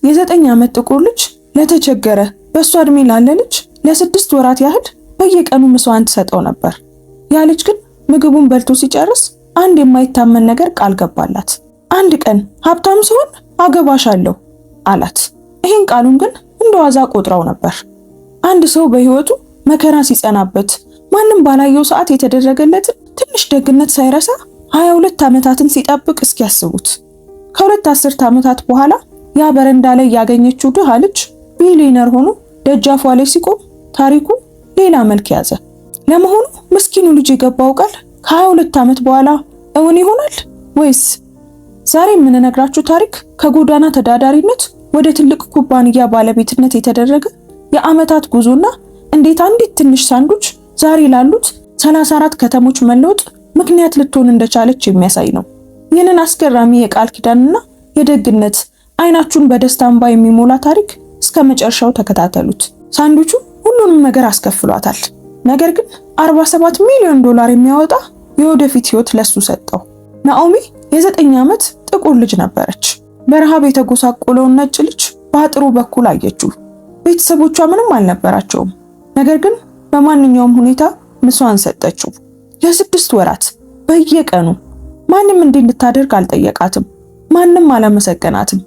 የ9 ዓመት ጥቁር ልጅ ለተቸገረ በሷ እድሜ ላለ ልጅ ለ6 ወራት ያህል በየቀኑ ምሷን ትሰጠው ነበር። ያ ልጅ ግን ምግቡን በልቶ ሲጨርስ አንድ የማይታመን ነገር ቃል ገባላት። አንድ ቀን ሀብታም ሲሆን አገባሻለሁ አላት። ይሄን ቃሉን ግን እንደዋዛ ቆጥራው ነበር። አንድ ሰው በህይወቱ መከራ ሲጸናበት ማንም ባላየው ሰዓት የተደረገለትን ትንሽ ደግነት ሳይረሳ 22 ዓመታትን ሲጠብቅ እስኪያስቡት። ከሁለት አስርት ዓመታት በኋላ ያ በረንዳ ላይ ያገኘችው ድሃ ልጅ ቢሊየነር ሆኖ ደጃፏ ላይ ሲቆም ታሪኩ ሌላ መልክ ያዘ። ለመሆኑ ምስኪኑ ልጅ የገባው ቃል ከ22 ዓመት በኋላ እውን ይሆናል ወይስ? ዛሬ የምንነግራችሁ ታሪክ ከጎዳና ተዳዳሪነት ወደ ትልቅ ኩባንያ ባለቤትነት የተደረገ የዓመታት ጉዞና እንዴት አንዲት ትንሽ ሳንዱች ዛሬ ላሉት 34 ከተሞች መለወጥ ምክንያት ልትሆን እንደቻለች የሚያሳይ ነው። ይህንን አስገራሚ የቃል ኪዳንና የደግነት አይናችሁን በደስታ እንባ የሚሞላ ታሪክ እስከ መጨረሻው ተከታተሉት። ሳንዱቹ ሁሉንም ነገር አስከፍሏታል። ነገር ግን 47 ሚሊዮን ዶላር የሚያወጣ የወደፊት ህይወት ለሱ ሰጠው። ናኦሚ የ9 ዓመት ጥቁር ልጅ ነበረች። በረሃብ የተጎሳቆለውን ነጭ ልጅ በአጥሩ በኩል አየችው። ቤተሰቦቿ ምንም አልነበራቸውም። ነገር ግን በማንኛውም ሁኔታ ምሷን ሰጠችው። ለ6 ወራት በየቀኑ ማንም እንድታደርግ አልጠየቃትም። ማንም አላመሰገናትም።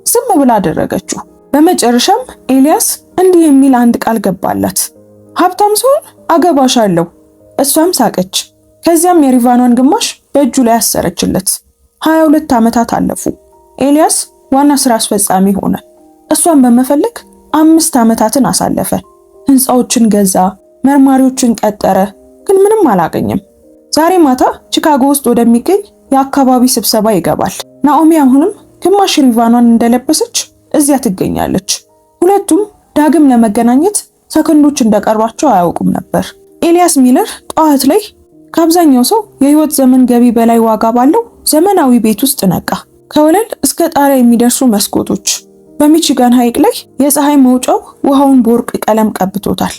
ዝም ብላ አደረገችው። በመጨረሻም ኤልያስ እንዲህ የሚል አንድ ቃል ገባላት። ሀብታም ሲሆን አገባሻለሁ። እሷም ሳቀች። ከዚያም የሪቫኗን ግማሽ በእጁ ላይ አሰረችለት። 22 ዓመታት አለፉ። ኤልያስ ዋና ስራ አስፈጻሚ ሆነ። እሷን በመፈለግ 5 ዓመታትን አሳለፈ። ህንፃዎችን ገዛ፣ መርማሪዎችን ቀጠረ፣ ግን ምንም አላገኘም። ዛሬ ማታ ቺካጎ ውስጥ ወደሚገኝ የአካባቢ ስብሰባ ይገባል። ናኦሚ አሁንም ግማሽ ሪቫኗን እንደለበሰች እዚያ ትገኛለች። ሁለቱም ዳግም ለመገናኘት ሰከንዶች እንደቀሯቸው አያውቁም ነበር። ኤልያስ ሚለር ጠዋት ላይ ከአብዛኛው ሰው የህይወት ዘመን ገቢ በላይ ዋጋ ባለው ዘመናዊ ቤት ውስጥ ነቃ። ከወለል እስከ ጣሪያ የሚደርሱ መስኮቶች፣ በሚቺጋን ሐይቅ ላይ የፀሐይ መውጫው ውሃውን በወርቅ ቀለም ቀብቶታል።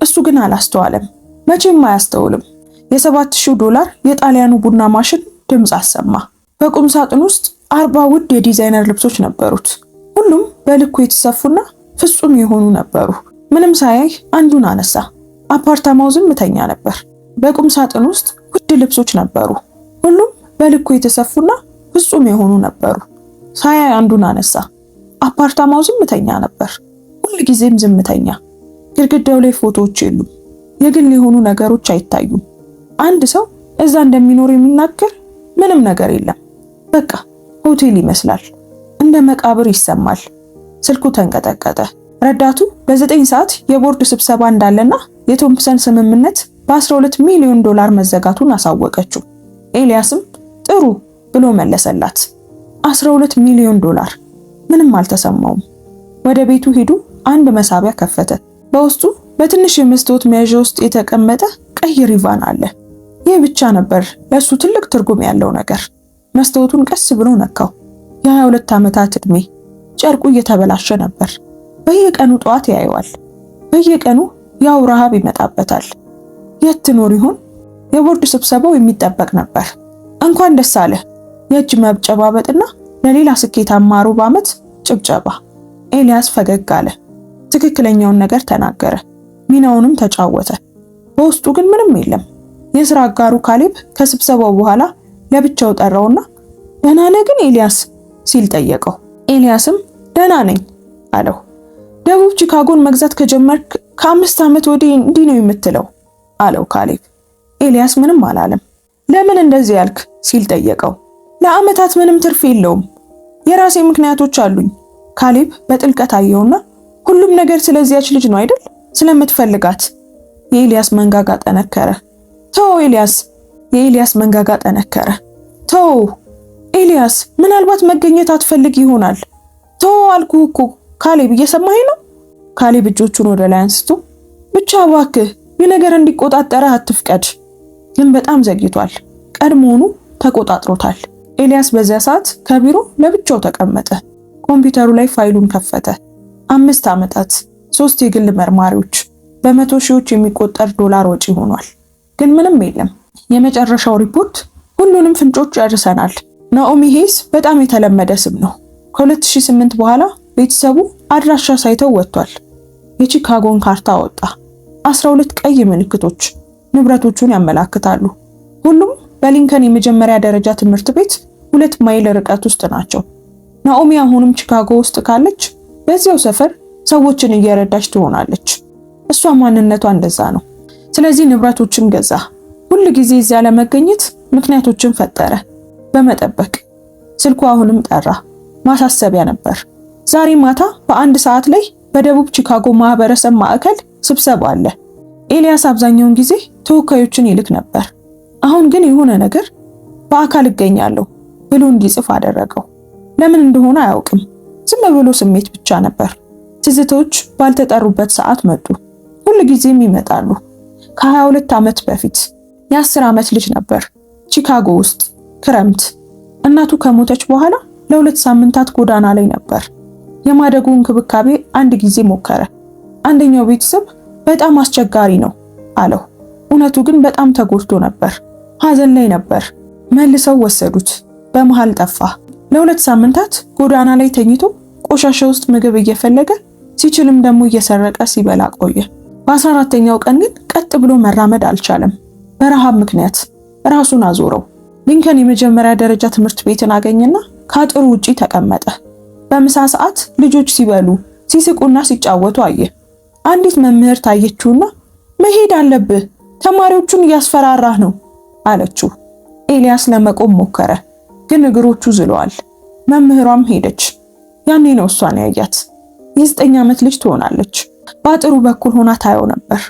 እሱ ግን አላስተዋለም። መቼም አያስተውልም። የ$7000 የጣሊያኑ ቡና ማሽን ድምፅ አሰማ። በቁም ሳጥን ውስጥ 40 ውድ የዲዛይነር ልብሶች ነበሩት። ሁሉም በልኩ የተሰፉና ፍጹም የሆኑ ነበሩ። ምንም ሳያይ አንዱን አነሳ። አፓርታማው ዝምተኛ ነበር። በቁም ሳጥን ውስጥ ውድ ልብሶች ነበሩ። ሁሉም በልኩ የተሰፉና ፍጹም የሆኑ ነበሩ። ሳያይ አንዱን አነሳ። አፓርታማው ዝምተኛ ነበር። ሁልጊዜም ዝምተኛ። ግድግዳው ላይ ፎቶዎች የሉም። የግል የሆኑ ነገሮች አይታዩም። አንድ ሰው እዛ እንደሚኖር የሚናገር ምንም ነገር የለም። በቃ ሆቴል ይመስላል። እንደ መቃብር ይሰማል። ስልኩ ተንቀጠቀጠ። ረዳቱ በ9 ሰዓት የቦርድ ስብሰባ እንዳለና የቶምፕሰን ስምምነት በ12 ሚሊዮን ዶላር መዘጋቱን አሳወቀችው። ኤልያስም ጥሩ ብሎ መለሰላት። 12 ሚሊዮን ዶላር። ምንም አልተሰማውም። ወደ ቤቱ ሄዱ። አንድ መሳቢያ ከፈተ። በውስጡ በትንሽ የመስታወት መያዣ ውስጥ የተቀመጠ ቀይ ሪቫን አለ። ይህ ብቻ ነበር ለሱ ትልቅ ትርጉም ያለው ነገር። መስታወቱን ቀስ ብሎ ነካው። የ22 ዓመታት ዕድሜ። ጨርቁ እየተበላሸ ነበር። በየቀኑ ጠዋት ያየዋል። በየቀኑ ያው ረሃብ ይመጣበታል። የት ትኖር ይሆን? የቦርድ ስብሰባው የሚጠበቅ ነበር። እንኳን ደስ አለ። የእጅ መጨባበጥና ለሌላ ስኬታማ ሩብ ዓመት ጭብጨባ። ኤልያስ ፈገግ አለ። ትክክለኛውን ነገር ተናገረ። ሚናውንም ተጫወተ። በውስጡ ግን ምንም የለም። የሥራ አጋሩ ካሌብ ከስብሰባው በኋላ ለብቻው ጠራውና ደህና ነህ ግን ኤልያስ ሲል ጠየቀው። ኤልያስም ደህና ነኝ አለው። ደቡብ ቺካጎን መግዛት ከጀመርክ ከ5 ዓመት ወዲህ እንዲህ ነው የምትለው አለው ካሌብ። ኤልያስ ምንም አላለም። ለምን እንደዚህ ያልክ ሲል ጠየቀው። ለዓመታት ምንም ትርፍ የለውም። የራሴ ምክንያቶች አሉኝ። ካሌብ በጥልቀት አየውና ሁሉም ነገር ስለዚያች ልጅ ነው አይደል? ስለምትፈልጋት። የኤልያስ መንጋጋ ጠነከረ። ተው ኤልያስ። የኤልያስ መንጋጋ ጠነከረ። ተው ኤልያስ፣ ምናልባት መገኘት አትፈልግ ይሆናል። ተው አልኩህ እኮ ካሌብ፣ እየሰማኸኝ ነው? ካሌብ እጆቹን ወደ ላይ አንስቶ ብቻ እባክህ ይህ ነገር እንዲቆጣጠረህ አትፍቀድ። ግን በጣም ዘግይቷል። ቀድሞውኑ ተቆጣጥሮታል። ኤልያስ በዚያ ሰዓት ከቢሮ ለብቻው ተቀመጠ። ኮምፒውተሩ ላይ ፋይሉን ከፈተ። 5 ዓመታት፣ 3 የግል መርማሪዎች፣ በመቶ ሺዎች የሚቆጠር ዶላር ወጪ ሆኗል። ግን ምንም የለም። የመጨረሻው ሪፖርት ሁሉንም ፍንጮች ጨርሰናል። ናኦሚ ሄስ በጣም የተለመደ ስም ነው። ከ2008 በኋላ ቤተሰቡ አድራሻ ሳይተው ወጥቷል። የቺካጎን ካርታ አወጣ። 12 ቀይ ምልክቶች ንብረቶቹን ያመላክታሉ። ሁሉም በሊንከን የመጀመሪያ ደረጃ ትምህርት ቤት 2 ማይል ርቀት ውስጥ ናቸው። ናኦሚ አሁንም ቺካጎ ውስጥ ካለች በዚያው ሰፈር ሰዎችን እየረዳች ትሆናለች። እሷ ማንነቷ እንደዛ ነው። ስለዚህ ንብረቶችን ገዛ። ሁል ጊዜ እዚያ ለመገኘት ምክንያቶችን ፈጠረ። በመጠበቅ ስልኩ አሁንም ጠራ። ማሳሰቢያ ነበር። ዛሬ ማታ በ1 ሰዓት ላይ በደቡብ ቺካጎ ማህበረሰብ ማዕከል ስብሰባ አለ። ኤልያስ አብዛኛውን ጊዜ ተወካዮችን ይልክ ነበር። አሁን ግን የሆነ ነገር በአካል እገኛለሁ ብሎ እንዲጽፍ አደረገው። ለምን እንደሆነ አያውቅም። ዝም ብሎ ስሜት ብቻ ነበር። ትዝታዎች ባልተጠሩበት ሰዓት መጡ። ሁል ጊዜም ይመጣሉ። ከ22 ዓመት በፊት የ10 ዓመት ልጅ ነበር። ቺካጎ ውስጥ ክረምት። እናቱ ከሞተች በኋላ ለ2 ሳምንታት ጎዳና ላይ ነበር። የማደጎ እንክብካቤ አንድ ጊዜ ሞከረ። አንደኛው ቤተሰብ በጣም አስቸጋሪ ነው አለው። እውነቱ ግን በጣም ተጎድቶ ነበር። ሐዘን ላይ ነበር። መልሰው ወሰዱት። በመሃል ጠፋ። ለ2 ሳምንታት ጎዳና ላይ ተኝቶ ቆሻሻ ውስጥ ምግብ እየፈለገ ሲችልም ደግሞ እየሰረቀ ሲበላ ቆየ። በ14ኛው ቀን ግን ቀጥ ብሎ መራመድ አልቻለም። በረሃብ ምክንያት ራሱን አዞረው። ሊንከን የመጀመሪያ ደረጃ ትምህርት ቤትን አገኘና ከአጥሩ ውጪ ተቀመጠ። በምሳ ሰዓት ልጆች ሲበሉ ሲስቁና ሲጫወቱ አየ። አንዲት መምህር ታየችውና መሄድ አለብህ፣ ተማሪዎቹን እያስፈራራህ ነው አለችው። ኤልያስ ለመቆም ሞከረ፣ ግን እግሮቹ ዝለዋል። መምህሯም ሄደች። ያኔ ነው እሷን ያያት። የ9 ዓመት ልጅ ትሆናለች። በአጥሩ በኩል ሆና ታየው ነበር።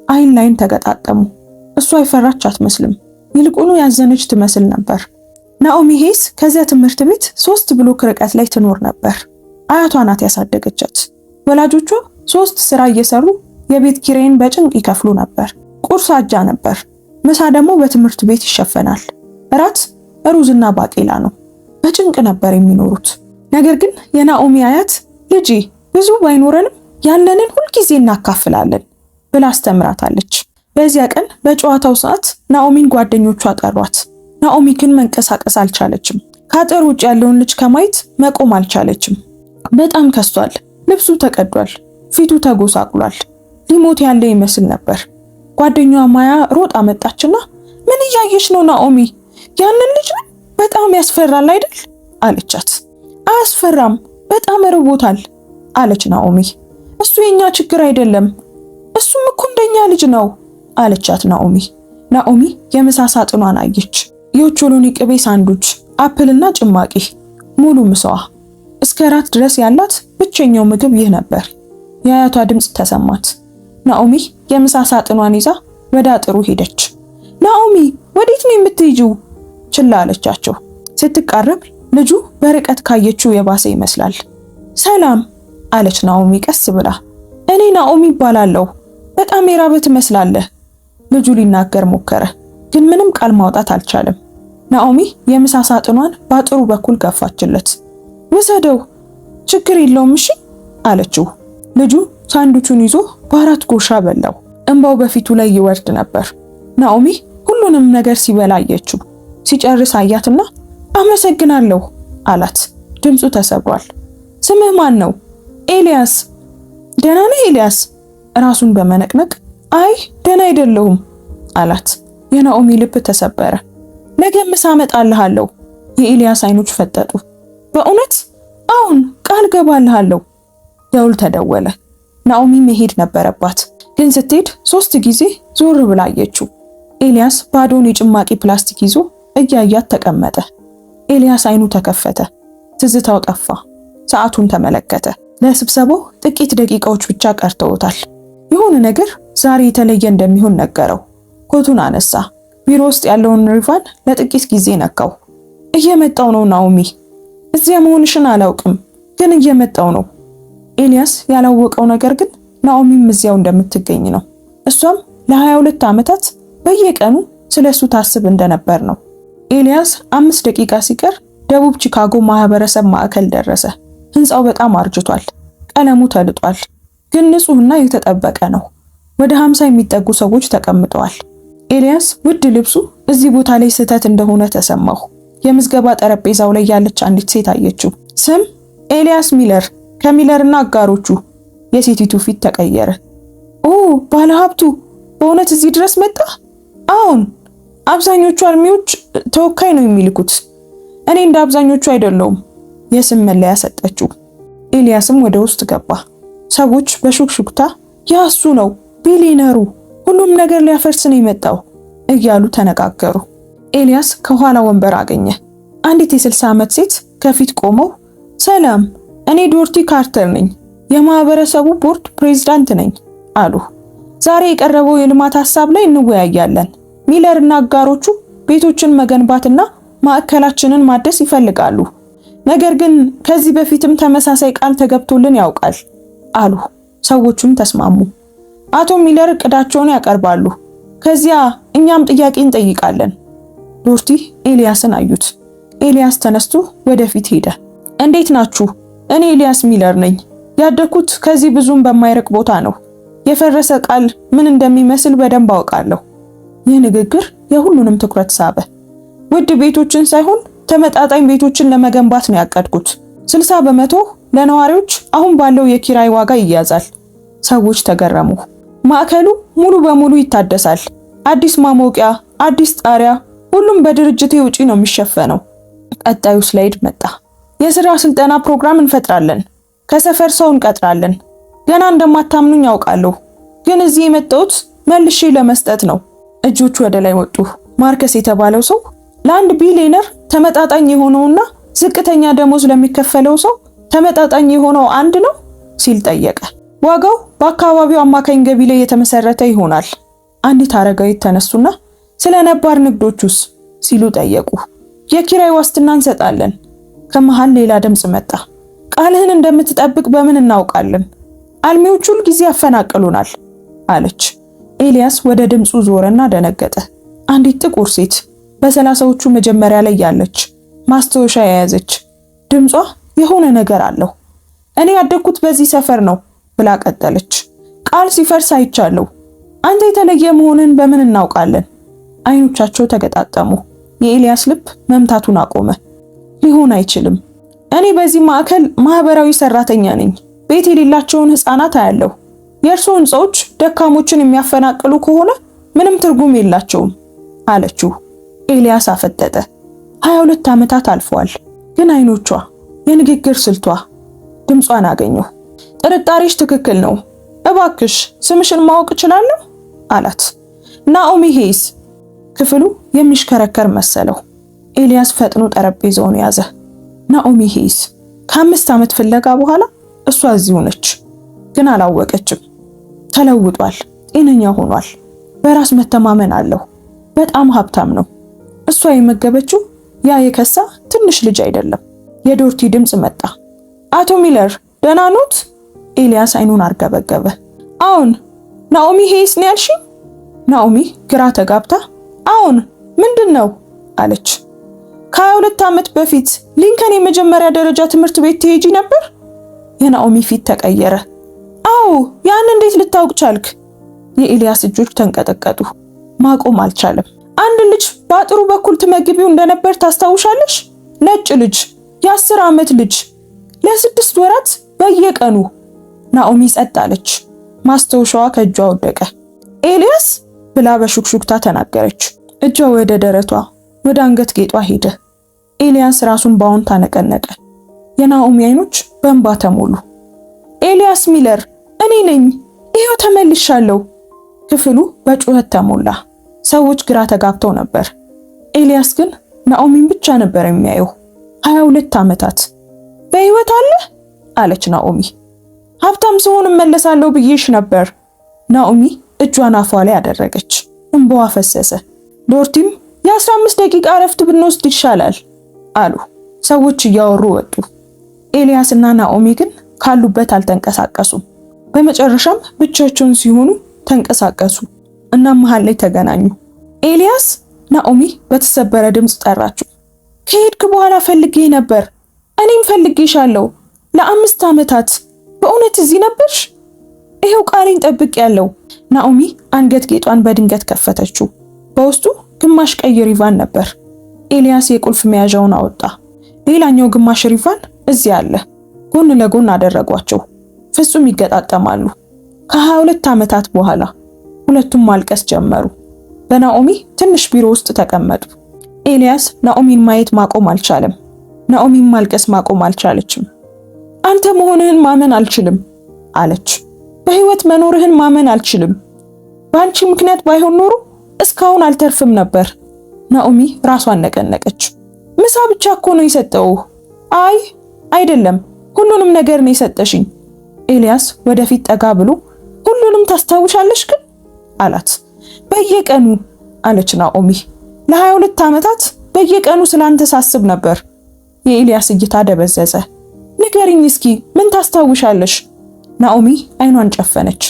አይን ላይን ተገጣጠሙ። እሷ የፈራች አትመስልም፣ ይልቁኑ ያዘነች ትመስል ነበር። ናኦሚ ሄስ ከዚያ ትምህርት ቤት 3 ብሎክ ርቀት ላይ ትኖር ነበር። አያቷ ናት ያሳደገቻት። ወላጆቿ 3 ስራ እየሰሩ የቤት ኪራይን በጭንቅ ይከፍሉ ነበር። ቁርስ አጃ ነበር፣ ምሳ ደግሞ በትምህርት ቤት ይሸፈናል። እራት ሩዝና ባቄላ ነው። በጭንቅ ነበር የሚኖሩት። ነገር ግን የናኦሚ አያት ልጄ ብዙ ባይኖረንም ያለንን ሁልጊዜ እናካፍላለን ብላ አስተምራታለች። በዚያ ቀን በጨዋታው ሰዓት ናኦሚን ጓደኞቿ ጠሯት። ናኦሚ ግን መንቀሳቀስ አልቻለችም። ከአጥር ውጭ ያለውን ልጅ ከማየት መቆም አልቻለችም። በጣም ከስቷል። ልብሱ ተቀዷል። ፊቱ ተጎሳቁሏል። ሊሞት ያለ ይመስል ነበር። ጓደኛዋ ማያ ሮጣ መጣችና ምን እያየሽ ነው ናኦሚ? ያንን ልጅ ነው? በጣም ያስፈራል አይደል አለቻት። አያስፈራም፣ በጣም ርቦታል አለች ናኦሚ። እሱ የኛ ችግር አይደለም፣ እሱም እኮ እንደኛ ልጅ ነው አለቻት ናኦሚ። ናኦሚ የምሳ ሳጥኗን አየች። የኦቾሎኒ ቅቤ ሳንዱች፣ አፕልና ጭማቂ፣ ሙሉ ምሳዋ። እስከ ራት ድረስ ያላት ብቸኛው ምግብ ይህ ነበር። የአያቷ ድምፅ ተሰማት። ናኦሚ የምሳ ሳጥኗን ይዛ ወደ አጥሩ ሄደች። ናኦሚ ወዴት ነው የምትሄጂው? ችላ አለቻቸው። ስትቃረብ ልጁ በርቀት ካየችው የባሰ ይመስላል። ሰላም አለች ናኦሚ ቀስ ብላ። እኔ ናኦሚ እባላለሁ። በጣም የራበህ ትመስላለህ። ልጁ ሊናገር ሞከረ፣ ግን ምንም ቃል ማውጣት አልቻለም። ናኦሚ የምሳ ሳጥኗን በአጥሩ በኩል ገፋችለት። ውሰደው፣ ችግር የለውም እሺ አለችው። ልጁ ሳንዱቹን ይዞ በአራት ጉርሻ በላው። እንባው በፊቱ ላይ ይወርድ ነበር። ናኦሚ ሁሉንም ነገር ሲበላ አየችው። ሲጨርስ አያትና አመሰግናለሁ አላት። ድምፁ ተሰብሯል። ስምህ ማን ነው? ኤልያስ። ደህና ነህ ኤልያስ? ራሱን በመነቅነቅ አይ ደህና አይደለሁም አላት። የናኦሚ ልብ ተሰበረ። ነገ ምሳ አመጣልሃለሁ። የኤልያስ አይኖች ፈጠጡ። በእውነት? አሁን ቃል ገባልሃለሁ። ደውል ተደወለ። ናኦሚ መሄድ ነበረባት፣ ግን ስትሄድ 3 ጊዜ ዞር ብላ አየችው። ኤልያስ ባዶን የጭማቂ ፕላስቲክ ይዞ እያያት ተቀመጠ። ኤልያስ አይኑ ተከፈተ። ትዝታው ጠፋ። ሰዓቱን ተመለከተ። ለስብሰባው ጥቂት ደቂቃዎች ብቻ ቀርተውታል። የሆነ ነገር ዛሬ የተለየ እንደሚሆን ነገረው። ኮቱን አነሳ። ቢሮ ውስጥ ያለውን ሪቫን ለጥቂት ጊዜ ነካው። እየመጣው ነው ናኦሚ። እዚያ መሆንሽን አላውቅም፣ ግን እየመጣው ነው። ኤልያስ ያላወቀው ነገር ግን ናኦሚም እዚያው እንደምትገኝ ነው። እሷም ለ22 ዓመታት በየቀኑ ስለሱ ታስብ እንደነበር ነው። ኤልያስ 5 ደቂቃ ሲቀር ደቡብ ቺካጎ ማህበረሰብ ማዕከል ደረሰ። ህንጻው በጣም አርጅቷል። ቀለሙ ተልጧል፣ ግን ንጹህና የተጠበቀ ነው። ወደ 50 የሚጠጉ ሰዎች ተቀምጠዋል። ኤልያስ ውድ ልብሱ እዚህ ቦታ ላይ ስህተት እንደሆነ ተሰማው። የምዝገባ ጠረጴዛው ላይ ያለች አንዲት ሴት አየችው። ስም ኤልያስ ሚለር፣ ከሚለርና አጋሮቹ። የሴቲቱ ፊት ተቀየረ። ኦ ባለሀብቱ በእውነት እዚህ ድረስ መጣ? አዎን፣ አብዛኞቹ አልሚዎች ተወካይ ነው የሚልኩት። እኔ እንደ አብዛኞቹ አይደለሁም። የስም መለያ ሰጠችው። ኤልያስም ወደ ውስጥ ገባ። ሰዎች በሹክሹክታ ያ እሱ ነው ቢሊነሩ፣ ሁሉም ነገር ሊያፈርስ ነው የመጣው እያሉ ተነጋገሩ። ኤልያስ ከኋላ ወንበር አገኘ። አንዲት የ60 ዓመት ሴት ከፊት ቆመው ሰላም፣ እኔ ዶርቲ ካርተር ነኝ፣ የማህበረሰቡ ቦርድ ፕሬዝዳንት ነኝ አሉ። ዛሬ የቀረበው የልማት ሐሳብ ላይ እንወያያለን። ሚለርና አጋሮቹ ቤቶችን መገንባትና ማዕከላችንን ማደስ ይፈልጋሉ። ነገር ግን ከዚህ በፊትም ተመሳሳይ ቃል ተገብቶልን ያውቃል አሉ። ሰዎቹም ተስማሙ። አቶ ሚለር እቅዳቸውን ያቀርባሉ። ከዚያ እኛም ጥያቄ እንጠይቃለን። ዶርቲ ኤልያስን አዩት። ኤልያስ ተነስቶ ወደፊት ሄደ። እንዴት ናችሁ? እኔ ኤልያስ ሚለር ነኝ። ያደኩት ከዚህ ብዙም በማይርቅ ቦታ ነው። የፈረሰ ቃል ምን እንደሚመስል በደንብ አውቃለሁ። ይህ ንግግር የሁሉንም ትኩረት ሳበ። ውድ ቤቶችን ሳይሆን ተመጣጣኝ ቤቶችን ለመገንባት ነው ያቀድኩት። 60 በመቶ ለነዋሪዎች አሁን ባለው የኪራይ ዋጋ ይያዛል። ሰዎች ተገረሙ። ማዕከሉ ሙሉ በሙሉ ይታደሳል። አዲስ ማሞቂያ፣ አዲስ ጣሪያ፣ ሁሉም በድርጅቴ ውጪ ነው የሚሸፈነው። ቀጣዩ ስላይድ መጣ። የሥራ ስልጠና ፕሮግራም እንፈጥራለን። ከሰፈር ሰው እንቀጥራለን። ገና እንደማታምኑኝ ያውቃለሁ፣ ግን እዚህ የመጣሁት መልሼ ለመስጠት ነው። እጆቹ ወደ ላይ ወጡ። ማርከስ የተባለው ሰው ለአንድ ቢሊየነር ተመጣጣኝ የሆነውና ዝቅተኛ ደሞዝ ለሚከፈለው ሰው ተመጣጣኝ የሆነው አንድ ነው ሲል ጠየቀ። ዋጋው በአካባቢው አማካኝ ገቢ ላይ የተመሰረተ ይሆናል። አንዲት አረጋዊት ተነሱና ስለ ነባር ንግዶቹስ ሲሉ ጠየቁ። የኪራይ ዋስትና እንሰጣለን። ከመሃል ሌላ ድምጽ መጣ። ቃልህን እንደምትጠብቅ በምን እናውቃለን? አልሚዎቹ ሁል ጊዜ ያፈናቅሉናል አለች። ኤልያስ ወደ ድምጹ ዞረና ደነገጠ። አንዲት ጥቁር ሴት በ30ዎቹ መጀመሪያ ላይ ያለች ማስታወሻ የያዘች። ድምጿ የሆነ ነገር አለው። እኔ ያደግኩት በዚህ ሰፈር ነው ብላ ቀጠለች። ቃል ሲፈርስ አይቻለሁ። አንተ የተለየ መሆንን በምን እናውቃለን? አይኖቻቸው ተገጣጠሙ። የኤልያስ ልብ መምታቱን አቆመ። ሊሆን አይችልም። እኔ በዚህ ማዕከል ማህበራዊ ሰራተኛ ነኝ። ቤት የሌላቸውን ህፃናት አያለሁ። የእርሶ ህንፃዎች ደካሞችን የሚያፈናቅሉ ከሆነ ምንም ትርጉም የላቸውም አለችው። ኤልያስ አፈጠጠ። 22 ዓመታት አልፈዋል። ግን አይኖቿ፣ የንግግር ስልቷ፣ ድምጿን አገኘሁ። ጥርጣሬሽ ትክክል ነው። እባክሽ ስምሽን ማወቅ እችላለሁ አላት። ናኦሚ ሄይስ። ክፍሉ የሚሽከረከር መሰለው። ኤልያስ ፈጥኖ ጠረጴዛውን ያዘ። ናኦሚ ሄይስ። ከ5 ዓመት ፍለጋ በኋላ እሷ እዚሁ ነች። ግን አላወቀችም። ተለውጧል። ጤነኛ ሆኗል። በራስ መተማመን አለው። በጣም ሀብታም ነው። እሷ የመገበችው ያ የከሳ ትንሽ ልጅ አይደለም። የዶርቲ ድምጽ መጣ። አቶ ሚለር ደህና ኖት? ኤልያስ አይኑን አርገበገበ። አዎን። ናኦሚ ሄይስ ነው ያልሽኝ? ናኦሚ ግራ ተጋብታ አዎን፣ ምንድን ነው አለች። ከ22 ዓመት በፊት ሊንከን የመጀመሪያ ደረጃ ትምህርት ቤት ትሄጂ ነበር? የናኦሚ ፊት ተቀየረ። አዎ፣ ያን እንዴት ልታውቅ ቻልክ? የኤልያስ እጆች ተንቀጠቀጡ። ማቆም አልቻለም። አንድ ልጅ በአጥሩ በኩል ትመግቢው እንደነበር ታስታውሻለሽ? ነጭ ልጅ፣ የ10 ዓመት ልጅ፣ ለ6 ወራት በየቀኑ። ናኦሚ ጸጥ አለች። ማስታወሻዋ ከእጇ ወደቀ። ኤልያስ ብላ በሹክሹክታ ተናገረች። እጇ ወደ ደረቷ፣ ወደ አንገት ጌጧ ሄደ። ኤልያስ ራሱን ባውንታ ነቀነቀ። የናኦሚ አይኖች በእንባ ተሞሉ። ኤልያስ ሚለር፣ እኔ ነኝ፣ ይሄው ተመልሻለሁ። ክፍሉ በጩኸት ተሞላ። ሰዎች ግራ ተጋብተው ነበር። ኤልያስ ግን ናኦሚን ብቻ ነበር የሚያየው። 22 ዓመታት። በህይወት አለ አለች ናኦሚ። ሀብታም ስሆን እመለሳለሁ ብዬሽ ነበር። ናኦሚ እጇን አፏ ላይ አደረገች። እንባዋ ፈሰሰ። ዶርቲም የ15 ደቂቃ እረፍት ብንወስድ ይሻላል አሉ። ሰዎች እያወሩ ወጡ። ኤልያስና ናኦሚ ግን ካሉበት አልተንቀሳቀሱም። በመጨረሻም ብቻቸውን ሲሆኑ ተንቀሳቀሱ እና መሃል ላይ ተገናኙ። ኤልያስ፣ ናኦሚ በተሰበረ ድምጽ ጠራችው። ከሄድክ በኋላ ፈልጌ ነበር። እኔም ፈልጌሻለሁ ለ5 ዓመታት። በእውነት እዚህ ነበርሽ? ይሄው ቃሌን ጠብቄያለሁ። ናኦሚ አንገት ጌጧን በድንገት ከፈተችው። በውስጡ ግማሽ ቀይ ሪቫን ነበር። ኤልያስ የቁልፍ መያዣውን አወጣ። ሌላኛው ግማሽ ሪቫን እዚህ አለ። ጎን ለጎን አደረጓቸው። ፍጹም ይገጣጠማሉ። ከ22 ዓመታት በኋላ ሁለቱም ማልቀስ ጀመሩ። በናኦሚ ትንሽ ቢሮ ውስጥ ተቀመጡ። ኤልያስ ናኦሚን ማየት ማቆም አልቻለም። ናኦሚን ማልቀስ ማቆም አልቻለችም። አንተ መሆንህን ማመን አልችልም አለች። በህይወት መኖርህን ማመን አልችልም። በአንቺ ምክንያት ባይሆን ኖሮ እስካሁን አልተርፍም ነበር። ናኦሚ ራሷን ነቀነቀች። ምሳ ብቻ እኮ ነው የሰጠውህ። አይ አይደለም፣ ሁሉንም ነገር ነው የሰጠሽኝ። ኤልያስ ወደፊት ጠጋ ብሎ ሁሉንም ታስታውሻለሽ ግን አላት። በየቀኑ አለች ናኦሚ። ለ22 ዓመታት በየቀኑ ስላንተ ሳስብ ነበር። የኤልያስ እይታ ደበዘዘ። ንገሪኝ እስኪ ምን ታስታውሻለሽ? ናኦሚ አይኗን ጨፈነች።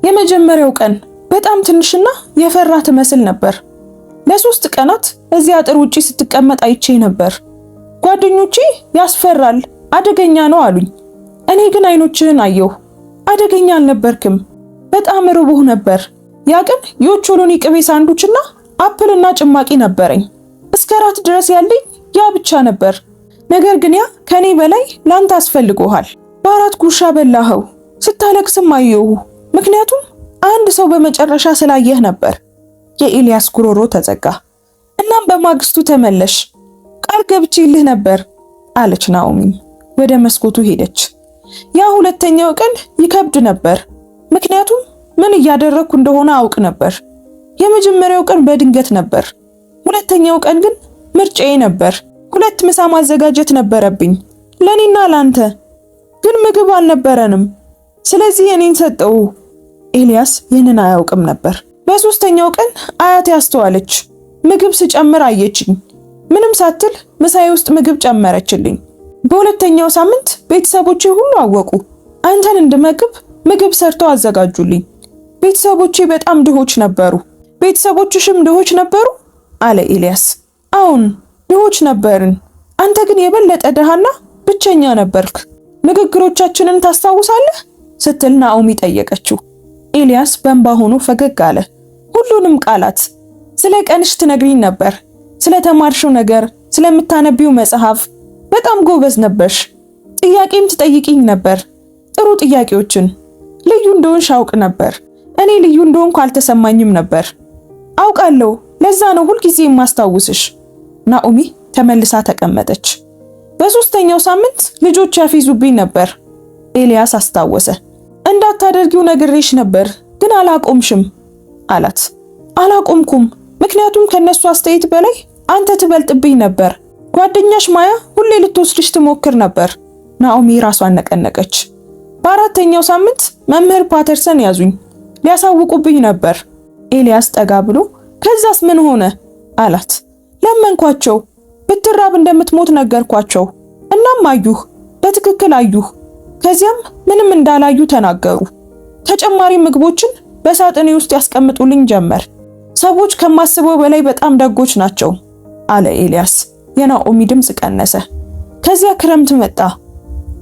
የመጀመሪያው ቀን በጣም ትንሽና የፈራ ትመስል ነበር። ለ3 ቀናት እዚያ አጥር ውጪ ስትቀመጥ አይቼ ነበር። ጓደኞቼ ያስፈራል፣ አደገኛ ነው አሉኝ። እኔ ግን አይኖችህን አየሁ። አደገኛ አልነበርክም። በጣም ርቦህ ነበር። ያ ቀን የኦቾሎኒ ቅቤ ሳንዱችና አፕልና ጭማቂ ነበረኝ። እስከ ራት ድረስ ያለኝ ያ ብቻ ነበር። ነገር ግን ያ ከኔ በላይ ላንተ አስፈልጎሃል። በአራት ጉርሻ በላኸው። ስታለቅስም አየሁ። ምክንያቱም አንድ ሰው በመጨረሻ ስላየህ ነበር። የኤልያስ ጉሮሮ ተዘጋ። እናም በማግስቱ ተመለሽ፣ ቃል ገብቼልህ ነበር አለች ናኦሚ። ወደ መስኮቱ ሄደች። ያ ሁለተኛው ቀን ይከብድ ነበር፣ ምክንያቱም ምን እያደረግኩ እንደሆነ አውቅ ነበር። የመጀመሪያው ቀን በድንገት ነበር። ሁለተኛው ቀን ግን ምርጫዬ ነበር። 2 ምሳ ማዘጋጀት ነበረብኝ ለኔና ላንተ፣ ግን ምግብ አልነበረንም። ስለዚህ እኔን ሰጠው። ኤልያስ ይህንን አያውቅም ነበር። በሶስተኛው ቀን አያቴ አስተዋለች። ምግብ ስጨምር አየችኝ። ምንም ሳትል ምሳዬ ውስጥ ምግብ ጨመረችልኝ። በሁለተኛው ሳምንት ቤተሰቦቼ ሁሉ አወቁ። አንተን እንድመግብ ምግብ ሰርተው አዘጋጁልኝ። ቤተሰቦቼ በጣም ድሆች ነበሩ። ቤተሰቦችሽም ድሆች ነበሩ? አለ ኤልያስ። አዎን ድሆች ነበርን። አንተ ግን የበለጠ ድሃና ብቸኛ ነበርክ። ንግግሮቻችንን ታስታውሳለህ? ስትል ናኦሚ ጠየቀችው። ኤልያስ በእንባ ሆኖ ፈገግ አለ። ሁሉንም ቃላት። ስለ ቀንሽ ትነግሪኝ ነበር፣ ስለ ተማርሽው ነገር፣ ስለምታነቢው መጽሐፍ። በጣም ጎበዝ ነበርሽ። ጥያቄም ትጠይቂኝ ነበር፣ ጥሩ ጥያቄዎችን። ልዩ እንደሆንሽ አውቅ ነበር። እኔ ልዩ እንደሆንኩ አልተሰማኝም ነበር። አውቃለሁ፣ ለዛ ነው ሁልጊዜ የማስታውስሽ። ናኦሚ ተመልሳ ተቀመጠች። በሶስተኛው ሳምንት ልጆች ያፊዙብኝ ነበር። ኤልያስ አስታወሰ። እንዳታደርጊው ነግሬሽ ነበር፣ ግን አላቆምሽም አላት። አላቆምኩም፣ ምክንያቱም ከነሱ አስተያየት በላይ አንተ ትበልጥብኝ ነበር። ጓደኛሽ ማያ ሁሌ ልትወስድሽ ትሞክር ነበር። ናኦሚ ራሷን ነቀነቀች። በአራተኛው ሳምንት መምህር ፓተርሰን ያዙኝ። ሊያሳውቁብኝ ነበር። ኤልያስ ጠጋ ብሎ ከዛስ ምን ሆነ አላት። ለመንኳቸው። ብትራብ እንደምትሞት ነገርኳቸው። እናም አዩህ፣ በትክክል አዩህ። ከዚያም ምንም እንዳላዩ ተናገሩ። ተጨማሪ ምግቦችን በሳጥኔ ውስጥ ያስቀምጡልኝ ጀመር። ሰዎች ከማስበው በላይ በጣም ደጎች ናቸው አለ ኤልያስ። የናኦሚ ድምጽ ቀነሰ። ከዚያ ክረምት መጣ።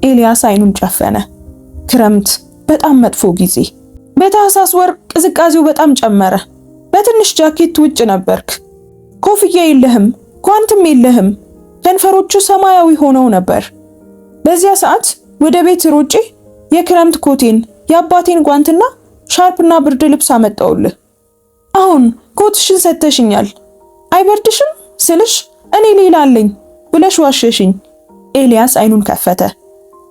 ኤልያስ አይኑን ጨፈነ። ክረምት በጣም መጥፎ ጊዜ። በታህሳስ ወር ቅዝቃዜው በጣም ጨመረ። በትንሽ ጃኬት ውጭ ነበርክ። ኮፍያ የለህም፣ ጓንትም የለህም። ከንፈሮቹ ሰማያዊ ሆነው ነበር። በዚያ ሰዓት ወደ ቤት ሮጬ የክረምት ኮቴን፣ የአባቴን ጓንትና ሻርፕና ብርድ ልብስ አመጣውልህ። አሁን ኮትሽን ሰተሽኛል። አይበርድሽም ስልሽ እኔ ሌላ አለኝ ብለሽ ዋሸሽኝ። ኤልያስ አይኑን ከፈተ።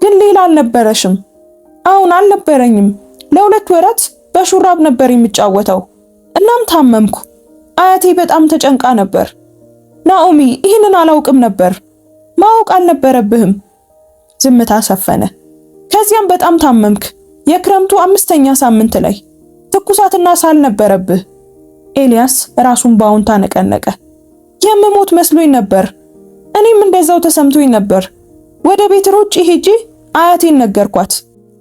ግን ሌላ አልነበረሽም? አሁን አልነበረኝም። ለ2 ወራት በሹራብ ነበር የምጫወተው። እናም ታመምኩ። አያቴ በጣም ተጨንቃ ነበር። ናኦሚ ይህንን አላውቅም ነበር። ማወቅ አልነበረብህም። ዝምታ ሰፈነ። ከዚያም በጣም ታመምክ። የክረምቱ 5ኛ ሳምንት ላይ ትኩሳትና ሳል ነበረብህ። ኤልያስ ራሱን ባውንታ ነቀነቀ። የምሞት መስሎኝ ነበር። እኔም እንደዛው ተሰምቶኝ ነበር። ወደ ቤት ሮጬ ሄጄ አያቴን ነገርኳት።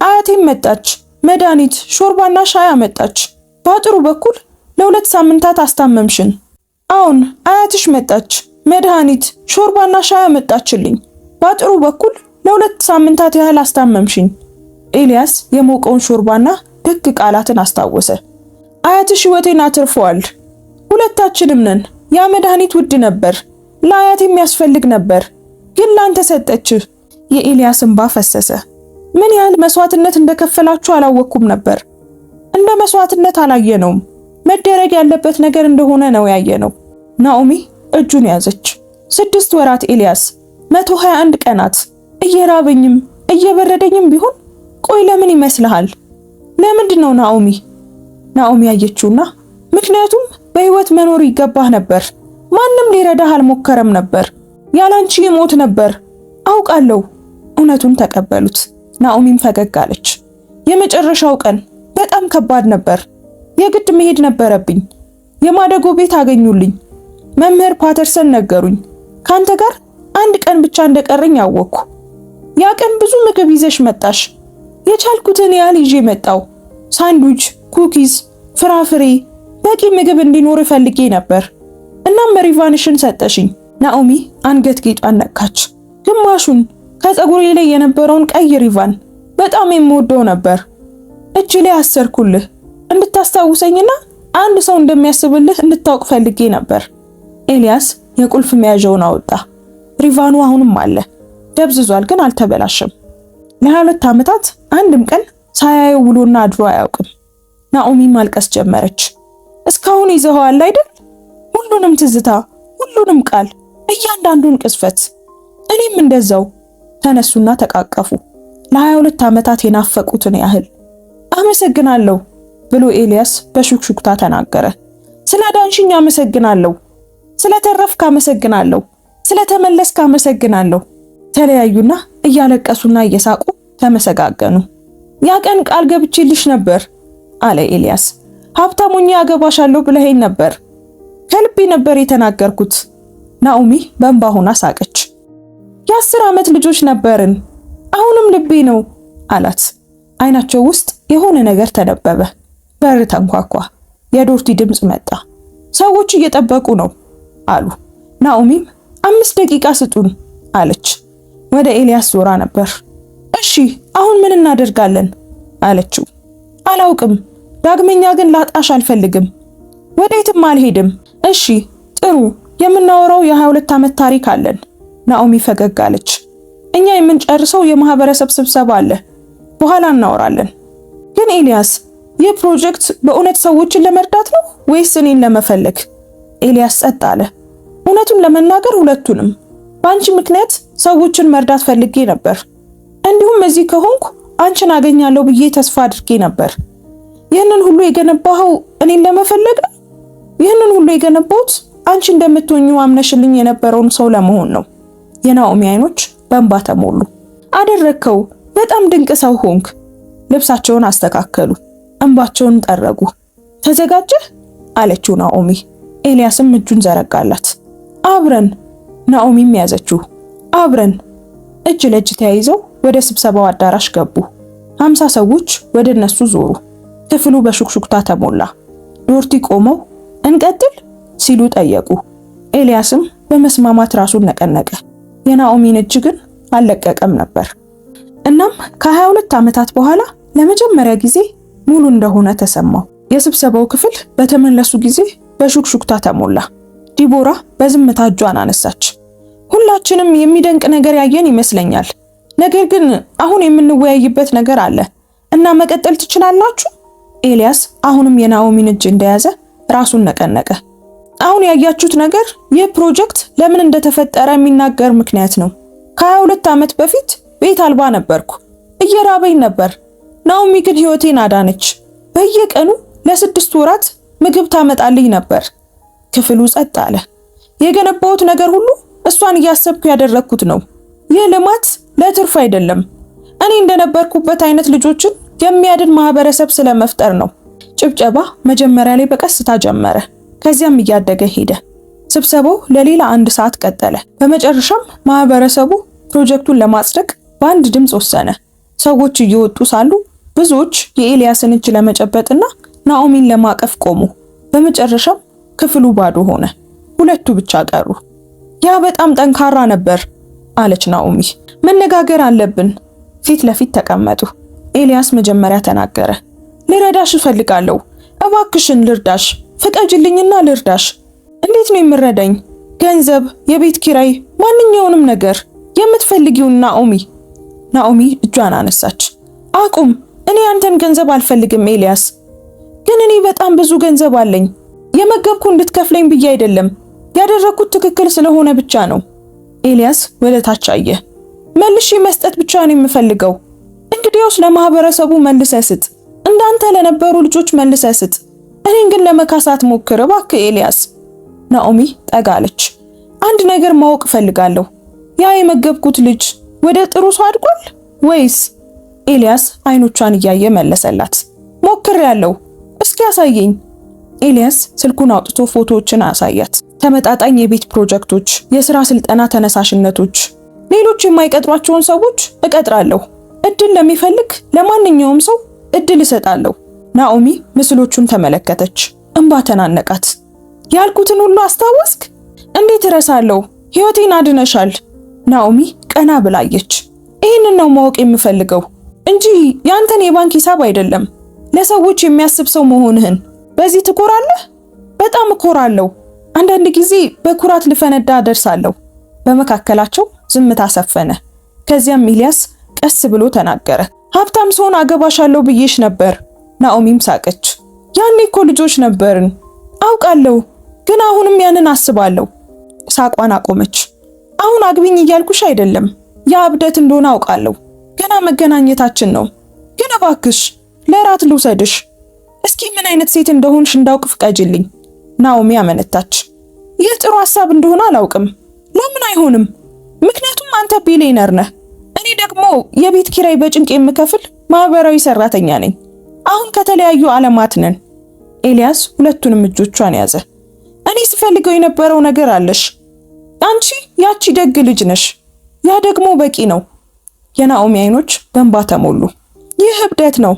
አያቴም መጣች። መድኃኒት፣ ሾርባና ሻይ አመጣች። በአጥሩ በኩል ለ2 ሳምንታት አስታመምሽን። አሁን አያትሽ መጣች። መድኃኒት፣ ሾርባና ሻይ አመጣችልኝ። በአጥሩ በኩል ለ2 ሳምንታት ያህል አስታመምሽኝ። ኤልያስ የሞቀውን ሾርባና ደግ ቃላትን አስታወሰ። አያትሽ ሕይወቴን አትርፈዋል። ሁለታችንም ነን። ያ መድኃኒት ውድ ነበር፣ ለአያቴ የሚያስፈልግ ነበር፣ ግን ላንተ ሰጠችህ። የኤልያስ እንባ ፈሰሰ። ምን ያህል መስዋዕትነት እንደከፈላችሁ አላወቅኩም ነበር። እንደ መስዋዕትነት አላየነውም፣ መደረግ ያለበት ነገር እንደሆነ ነው ያየነው። ናኦሚ እጁን ያዘች። 6 ወራት ኤልያስ፣ 121 ቀናት፣ እየራበኝም እየበረደኝም ቢሆን። ቆይ ለምን ይመስልሃል? ለምንድን ነው ናኦሚ? ናኦሚ አየችውና ምክንያቱም በህይወት መኖር ይገባህ ነበር። ማንም ሊረዳህ አልሞከረም ነበር። ያላንቺ ይሞት ነበር። አውቃለሁ። እውነቱን ተቀበሉት። ናኦሚም ፈገግ አለች። የመጨረሻው ቀን በጣም ከባድ ነበር። የግድ መሄድ ነበረብኝ። የማደጎ ቤት አገኙልኝ። መምህር ፓተርሰን ነገሩኝ። ካንተ ጋር አንድ ቀን ብቻ እንደቀረኝ አወቅኩ። ያ ቀን ብዙ ምግብ ይዘሽ መጣሽ። የቻልኩትን ያህል ይዤ መጣው። ሳንድዊች፣ ኩኪዝ፣ ፍራፍሬ፣ በቂ ምግብ እንዲኖር ፈልጌ ነበር። እናም ሪቫንሽን ሰጠሽኝ። ናኦሚ አንገት ጌጧን ነካች። ግማሹን ከፀጉሬ ላይ የነበረውን ቀይ ሪቫን በጣም የምወደው ነበር። እጅ ላይ አሰርኩልህ እንድታስታውሰኝና አንድ ሰው እንደሚያስብልህ እንድታውቅ ፈልጌ ነበር። ኤልያስ የቁልፍ መያዣውን አወጣ። ሪቫኑ አሁንም አለ። ደብዝዟል ግን አልተበላሸም። ለ22 ዓመታት አንድም ቀን ሳያየው ውሎና አድሮ አያውቅም። ናኦሚ ማልቀስ ጀመረች። እስካሁን ይዘኸዋል አይደል? ሁሉንም ትዝታ፣ ሁሉንም ቃል፣ እያንዳንዱን ቅስፈት። እኔም እንደዛው። ተነሱና ተቃቀፉ። ለ22 ዓመታት የናፈቁትን ያህል። አመሰግናለሁ ብሎ ኤልያስ በሹክሹክታ ተናገረ። ስላዳንሽኝ አመሰግናለሁ፣ ስለተረፍክ አመሰግናለሁ፣ ስለተመለስክ አመሰግናለሁ። ተለያዩና እያለቀሱና እየሳቁ ተመሰጋገኑ። ያ ቀን ቃል ገብቼልሽ ነበር አለ ኤልያስ። ሀብታም ሆኜ አገባሻለሁ ብለኸኝ ነበር። ከልቤ ነበር የተናገርኩት። ናኦሚ በእንባ ሆና ሳቀች። የ10 ዓመት ልጆች ነበርን። አሁንም ልቤ ነው አላት። አይናቸው ውስጥ የሆነ ነገር ተነበበ። በር ተንኳኳ። የዶርቲ ድምፅ መጣ። ሰዎች እየጠበቁ ነው አሉ። ናኦሚም 5 ደቂቃ ስጡን አለች። ወደ ኤልያስ ዞራ ነበር። እሺ አሁን ምን እናደርጋለን አለችው። አላውቅም፣ ዳግመኛ ግን ላጣሽ አልፈልግም። ወዴትም አልሄድም። እሺ ጥሩ፣ የምናወራው የ22 ዓመት ታሪክ አለን። ናኦሚ ፈገግ አለች። እኛ የምንጨርሰው የማህበረሰብ ስብሰባ አለ፣ በኋላ እናወራለን። ግን ኤልያስ፣ ይህ ፕሮጀክት በእውነት ሰዎችን ለመርዳት ነው ወይስ እኔን ለመፈለግ? ኤልያስ ጸጥ አለ። እውነቱን ለመናገር ሁለቱንም። በአንቺ ምክንያት ሰዎችን መርዳት ፈልጌ ነበር። እንዲሁም እዚህ ከሆንኩ አንቺን አገኛለሁ ብዬ ተስፋ አድርጌ ነበር። ይህንን ሁሉ የገነባኸው እኔን ለመፈለግ ነው? ይህንን ሁሉ የገነባሁት አንቺ እንደምትሆኚ አምነሽልኝ የነበረውን ሰው ለመሆን ነው። የናኦሚ አይኖች በእንባ ተሞሉ። አደረግከው፣ በጣም ድንቅ ሰው ሆንክ። ልብሳቸውን አስተካከሉ፣ እንባቸውን ጠረጉ። ተዘጋጀህ አለችው ናኦሚ። ኤልያስም እጁን ዘረጋላት። አብረን። ናኦሚም ያዘችው። አብረን። እጅ ለእጅ ተያይዘው ወደ ስብሰባው አዳራሽ ገቡ። 50 ሰዎች ወደ እነሱ ዞሩ። ክፍሉ በሹክሹክታ ተሞላ። ዶርቲ ቆመው እንቀጥል ሲሉ ጠየቁ። ኤልያስም በመስማማት ራሱን ነቀነቀ። የናኦሚን እጅ ግን አልለቀቀም ነበር። እናም ከ22 ዓመታት በኋላ ለመጀመሪያ ጊዜ ሙሉ እንደሆነ ተሰማው። የስብሰባው ክፍል በተመለሱ ጊዜ በሹክሹክታ ተሞላ። ዲቦራ በዝምታ እጇን አነሳች። ሁላችንም የሚደንቅ ነገር ያየን ይመስለኛል። ነገር ግን አሁን የምንወያይበት ነገር አለ እና መቀጠል ትችላላችሁ? ኤልያስ አሁንም የናኦሚን እጅ እንደያዘ ራሱን ነቀነቀ። አሁን ያያችሁት ነገር ይህ ፕሮጀክት ለምን እንደተፈጠረ የሚናገር ምክንያት ነው። ከ22 ዓመት በፊት ቤት አልባ ነበርኩ። እየራበኝ ነበር። ናኦሚ ግን ህይወቴን አዳነች። በየቀኑ ለ6 ወራት ምግብ ታመጣልኝ ነበር። ክፍሉ ጸጥ አለ። የገነባሁት ነገር ሁሉ እሷን እያሰብኩ ያደረኩት ነው። ይህ ልማት ለትርፍ አይደለም። እኔ እንደነበርኩበት አይነት ልጆችን የሚያድን ማህበረሰብ ስለመፍጠር ነው። ጭብጨባ መጀመሪያ ላይ በቀስታ ጀመረ፣ ከዚያም እያደገ ሄደ። ስብሰባው ለሌላ 1 ሰዓት ቀጠለ። በመጨረሻም ማህበረሰቡ ፕሮጀክቱን ለማጽደቅ በአንድ ድምፅ ወሰነ። ሰዎች እየወጡ ሳሉ ብዙዎች የኤልያስን እጅ ለመጨበጥና ናኦሚን ለማቀፍ ቆሙ። በመጨረሻም ክፍሉ ባዶ ሆነ። ሁለቱ ብቻ ቀሩ። ያ በጣም ጠንካራ ነበር አለች ናኦሚ። መነጋገር አለብን። ፊት ለፊት ተቀመጡ። ኤልያስ መጀመሪያ ተናገረ። ልረዳሽ እፈልጋለሁ። እባክሽን ልርዳሽ። ፍቀጅልኝና ልርዳሽ። እንዴት ነው የምረዳኝ? ገንዘብ፣ የቤት ኪራይ፣ ማንኛውንም ነገር የምትፈልጊውን ናኦሚ። ናኦሚ እጇን አነሳች። አቁም፣ እኔ አንተን ገንዘብ አልፈልግም ኤልያስ። ግን እኔ በጣም ብዙ ገንዘብ አለኝ። የመገብኩ እንድትከፍለኝ ብዬ አይደለም፣ ያደረኩት ትክክል ስለሆነ ብቻ ነው። ኤልያስ ወደ ታች አየ። መልሼ መስጠት ብቻ ነው የምፈልገው። እንግዲያውስ ለማህበረሰቡ መልሰህ ስጥ፣ እንዳንተ ለነበሩ ልጆች መልሰህ ስጥ። እኔን ግን ለመካሳት ሞክር እባክህ ኤልያስ። ናኦሚ ጠጋለች። አንድ ነገር ማወቅ እፈልጋለሁ። ያ የመገብኩት ልጅ ወደ ጥሩ ሰው አድጓል ወይስ? ኤልያስ አይኖቿን እያየ መለሰላት። ሞክሬያለሁ፣ እስኪ ያሳየኝ። ኤልያስ ስልኩን አውጥቶ ፎቶዎችን አሳያት። ተመጣጣኝ የቤት ፕሮጀክቶች፣ የሥራ ስልጠና ተነሳሽነቶች፣ ሌሎች የማይቀጥሯቸውን ሰዎች እቀጥራለሁ። እድል ለሚፈልግ ለማንኛውም ሰው እድል እሰጣለሁ። ናኦሚ ምስሎቹን ተመለከተች። እንባ ተናነቃት። ያልኩትን ሁሉ አስታወስክ? እንዴት እረሳለሁ? ሕይወቴን አድነሻል። ናኦሚ ቀና ብላየች። ይህንን ነው ማወቅ የምፈልገው እንጂ ያንተን የባንክ ሂሳብ አይደለም። ለሰዎች የሚያስብ ሰው መሆንህን። በዚህ ትኮራለህ? በጣም እኮራለሁ። አንዳንድ ጊዜ በኩራት ልፈነዳ ደርሳለሁ። በመካከላቸው ዝምታ ሰፈነ። ከዚያም ኤልያስ ቀስ ብሎ ተናገረ። ሀብታም ሰውን አገባሻለሁ ብዬሽ ነበር። ናኦሚም ሳቀች። ያኔ እኮ ልጆች ነበርን። አውቃለሁ፣ ግን አሁንም ያንን አስባለሁ። ሳቋን አቆመች። አሁን አግቢኝ እያልኩሽ አይደለም። ያ እብደት እንደሆነ አውቃለሁ። ገና መገናኘታችን ነው። ግን እባክሽ ለራት ልውሰድሽ። እስኪ ምን አይነት ሴት እንደሆንሽ እንዳውቅ ፍቀጅልኝ። ናኦሚ አመነታች። ይህ ጥሩ ሐሳብ እንደሆነ አላውቅም። ለምን አይሆንም? ምክንያቱም አንተ ቢሊየነር ነህ። እኔ ደግሞ የቤት ኪራይ በጭንቅ የምከፍል ማህበራዊ ሰራተኛ ነኝ። አሁን ከተለያዩ ዓለማት ነን። ኤልያስ ሁለቱንም እጆቿን ያዘ። እኔ ስፈልገው የነበረው ነገር አለሽ። አንቺ ያቺ ደግ ልጅ ነሽ። ያ ደግሞ በቂ ነው። የናኦሚ አይኖች በእንባ ተሞሉ። ይህ እብደት ነው።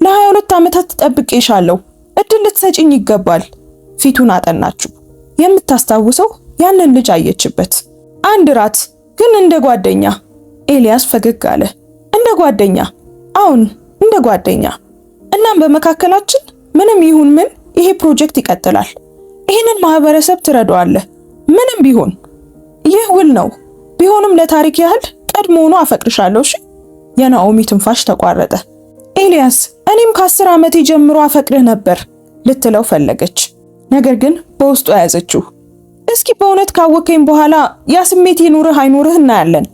ለ22 ዓመታት ተጠብቄሻለሁ። እድል ልትሰጪኝ ይገባል። ፊቱን አጠናችው። የምታስታውሰው ያንን ልጅ አየችበት። አንድ ራት ግን እንደ ጓደኛ። ኤልያስ ፈገግ አለ። እንደ ጓደኛ? አሁን እንደ ጓደኛ። እናም በመካከላችን ምንም ይሁን ምን ይሄ ፕሮጀክት ይቀጥላል። ይሄንን ማህበረሰብ ትረዳዋለህ ምንም ቢሆን። ይህ ውል ነው። ቢሆንም ለታሪክ ያህል ቀድሞውኑ አፈቅርሻለሁ። እሺ? የናኦሚ ትንፋሽ ተቋረጠ። ኤልያስ እኔም ከ10 ዓመቴ ጀምሮ አፈቅርህ ነበር ልትለው ፈለገች። ነገር ግን በውስጡ ያዘችው። እስኪ በእውነት ካወከኝ በኋላ ያ ስሜት ይኑርህ አይኑርህ እናያለን።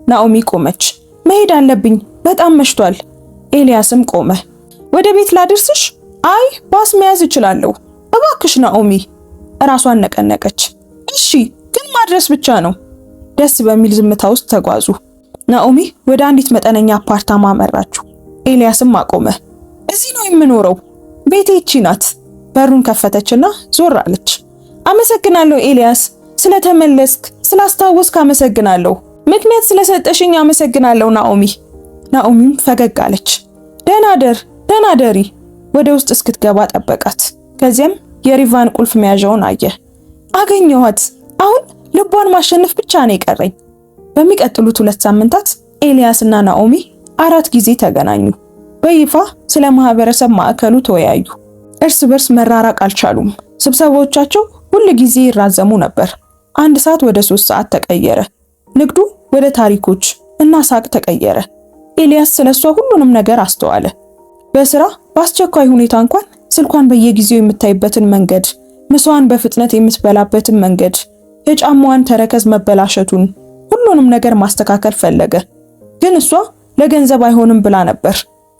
ናኦሚ ቆመች። መሄድ አለብኝ፣ በጣም መሽቷል። ኤልያስም ቆመ። ወደ ቤት ላድርስሽ? አይ ባስ መያዝ እችላለሁ። እባክሽ ናኦሚ። ራሷን ነቀነቀች። እሺ ግን ማድረስ ብቻ ነው። ደስ በሚል ዝምታ ውስጥ ተጓዙ። ናኦሚ ወደ አንዲት መጠነኛ አፓርታማ መራችው። ኤልያስም አቆመ። እዚህ ነው የምኖረው፣ ቤቴ ይቺ ናት። በሩን ከፈተችና ዞር አለች። አመሰግናለሁ ኤልያስ፣ ስለተመለስክ ስላስታወስክ አመሰግናለሁ። ምክንያት ስለሰጠሽኝ አመሰግናለሁ ናኦሚ። ናኦሚም ፈገግ አለች። ደህና ደሪ። ወደ ውስጥ እስክትገባ ጠበቃት። ከዚያም የሪቫን ቁልፍ መያዣውን አየ። አገኘኋት። አሁን ልቧን ማሸነፍ ብቻ ነው የቀረኝ። በሚቀጥሉት 2 ሳምንታት ኤልያስና ናኦሚ 4 ጊዜ ተገናኙ። በይፋ ስለ ማህበረሰብ ማዕከሉ ተወያዩ። እርስ በርስ መራራቅ አልቻሉም። ስብሰባዎቻቸው ሁል ጊዜ ይራዘሙ ነበር። 1 ሰዓት ወደ 3 ሰዓት ተቀየረ። ንግዱ ወደ ታሪኮች እና ሳቅ ተቀየረ። ኤልያስ ስለሷ ሁሉንም ነገር አስተዋለ። በስራ በአስቸኳይ ሁኔታ እንኳን ስልኳን በየጊዜው የምታይበትን መንገድ፣ ምሷን በፍጥነት የምትበላበትን መንገድ፣ የጫማዋን ተረከዝ መበላሸቱን፣ ሁሉንም ነገር ማስተካከል ፈለገ። ግን እሷ ለገንዘብ አይሆንም ብላ ነበር።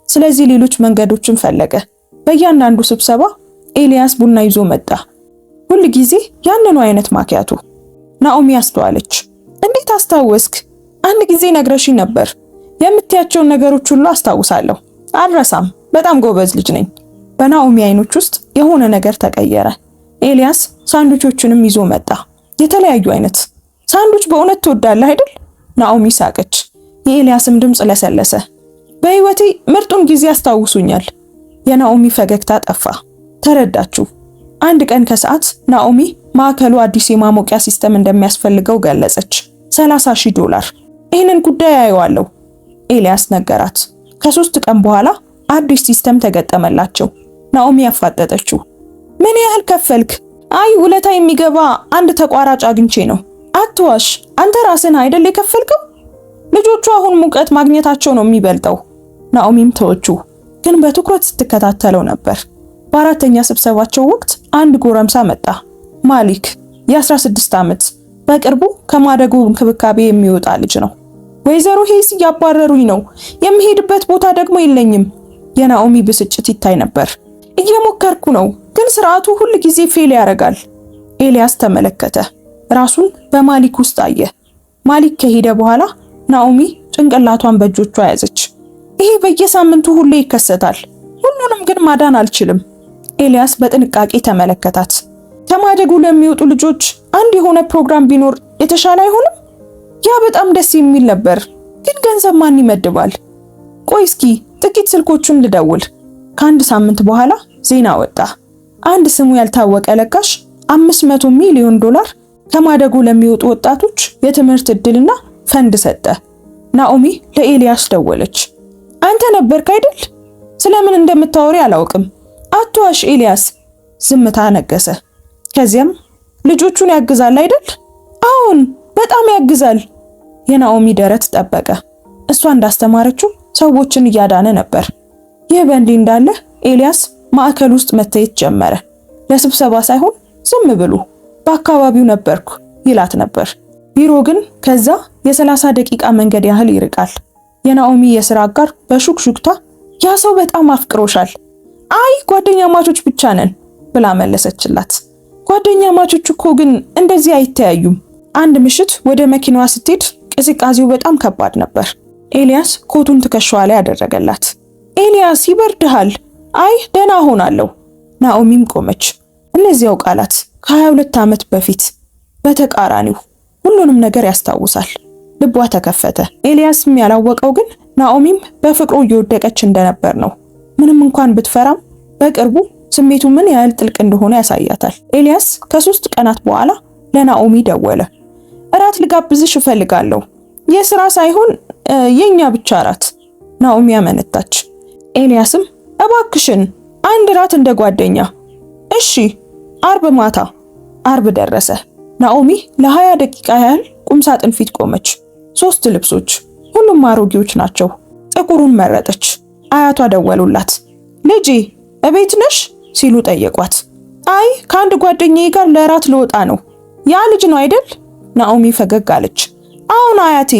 ስለዚህ ሌሎች መንገዶችን ፈለገ። በእያንዳንዱ ስብሰባ ኤልያስ ቡና ይዞ መጣ። ሁል ጊዜ ያንኑ አይነት ማኪያቶ። ናኦሚ አስተዋለች። እንዴት አስታወስክ? አንድ ጊዜ ነግረሽኝ ነበር። የምትያቸውን ነገሮች ሁሉ አስታውሳለሁ፣ አልረሳም። በጣም ጎበዝ ልጅ ነኝ። በናኦሚ አይኖች ውስጥ የሆነ ነገር ተቀየረ። ኤልያስ ሳንዱቾችንም ይዞ መጣ። የተለያዩ አይነት ሳንዱች። በእውነት ትወዳለህ አይደል? ናኦሚ ሳቀች። የኤልያስም ድምፅ ለሰለሰ። በህይወቴ ምርጡን ጊዜ አስታውሱኛል። የናኦሚ ፈገግታ ጠፋ። ተረዳችሁ። አንድ ቀን ከሰዓት ናኦሚ ማዕከሉ አዲስ የማሞቂያ ሲስተም እንደሚያስፈልገው ገለጸች። $30,000። ይህንን ጉዳይ አየዋለሁ ኤልያስ ነገራት። ከ3 ቀን በኋላ አዲስ ሲስተም ተገጠመላቸው። ናኦሚ ያፋጠጠችው። ምን ያህል ከፈልክ? አይ ውለታ የሚገባ አንድ ተቋራጭ አግኝቼ ነው። አትዋሽ፣ አንተ ራስን አይደል የከፈልከው? ልጆቹ አሁን ሙቀት ማግኘታቸው ነው የሚበልጠው። ናኦሚም ተወቹ፣ ግን በትኩረት ስትከታተለው ነበር። በአራተኛ ስብሰባቸው ወቅት አንድ ጎረምሳ መጣ። ማሊክ የ16 ዓመት በቅርቡ ከማደጎ እንክብካቤ የሚወጣ ልጅ ነው። ወይዘሮ ሄይስ እያባረሩኝ ነው፣ የሚሄድበት ቦታ ደግሞ የለኝም። የናኦሚ ብስጭት ይታይ ነበር። እየሞከርኩ ነው፣ ግን ስርዓቱ ሁል ጊዜ ፌል ያደርጋል። ኤልያስ ተመለከተ። ራሱን በማሊክ ውስጥ አየ። ማሊክ ከሄደ በኋላ ናኦሚ ጭንቅላቷን በእጆቿ ያዘች። ይሄ በየሳምንቱ ሁሌ ይከሰታል፣ ሁሉንም ግን ማዳን አልችልም። ኤልያስ በጥንቃቄ ተመለከታት። ከማደጎ ለሚወጡ ልጆች አንድ የሆነ ፕሮግራም ቢኖር የተሻለ አይሆንም? ያ በጣም ደስ የሚል ነበር፣ ግን ገንዘብ ማን ይመድባል? ቆይ እስኪ ጥቂት ስልኮቹን ልደውል። ከአንድ ሳምንት በኋላ ዜና ወጣ። አንድ ስሙ ያልታወቀ ለጋሽ $500 ሚሊዮን ከማደጎ ለሚወጡ ወጣቶች የትምህርት ዕድልና ፈንድ ሰጠ። ናኦሚ ለኤልያስ ደወለች። አንተ ነበርክ አይደል? ስለምን እንደምታወሪ አላውቅም። አትዋሽ ኤልያስ። ዝምታ ነገሰ። ከዚያም ልጆቹን ያግዛል አይደል? አሁን በጣም ያግዛል። የናኦሚ ደረት ጠበቀ። እሷ እንዳስተማረችው ሰዎችን እያዳነ ነበር። ይህ በእንዲህ እንዳለ ኤልያስ ማዕከል ውስጥ መታየት ጀመረ። ለስብሰባ ሳይሆን ዝም ብሎ በአካባቢው ነበርኩ ይላት ነበር። ቢሮ ግን ከዛ የ30 ደቂቃ መንገድ ያህል ይርቃል። የናኦሚ የሥራ አጋር በሹክሹክታ ያ ሰው በጣም አፍቅሮሻል። አይ ጓደኛ ማቾች ብቻ ነን ብላ መለሰችላት። ጓደኛ ማቾች እኮ ግን እንደዚህ አይተያዩም። አንድ ምሽት ወደ መኪናዋ ስትሄድ ቅዝቃዜው በጣም ከባድ ነበር። ኤልያስ ኮቱን ትከሻዋ ላይ ያደረገላት። ኤልያስ ይበርድሃል። አይ ደህና ሆናለሁ። ናኦሚም ቆመች። እነዚያው ቃላት ከ22 ዓመት በፊት በተቃራኒው ሁሉንም ነገር ያስታውሳል። ልቧ ተከፈተ። ኤልያስም ያላወቀው ግን ናኦሚም በፍቅሩ እየወደቀች እንደነበር ነው። ምንም እንኳን ብትፈራም በቅርቡ ስሜቱ ምን ያህል ጥልቅ እንደሆነ ያሳያታል። ኤልያስ ከ3 ቀናት በኋላ ለናኦሚ ደወለ። እራት ልጋብዝሽ እፈልጋለሁ። የሥራ ሳይሆን የኛ ብቻ እራት። ናኦሚ አመነታች። ኤልያስም እባክሽን አንድ እራት እንደ ጓደኛ። እሺ። አርብ ማታ። አርብ ደረሰ። ናኦሚ ለ20 ደቂቃ ያህል ቁም ሳጥን ፊት ቆመች። 3 ልብሶች፣ ሁሉም አሮጌዎች ናቸው። ጥቁሩን መረጠች። አያቷ ደወሉላት። ልጄ እቤት ነሽ ሲሉ ጠየቋት። አይ ከአንድ ጓደኛዬ ጋር ለራት ልወጣ ነው። ያ ልጅ ነው አይደል? ናኦሚ ፈገግ አለች። አሁን አያቴ፣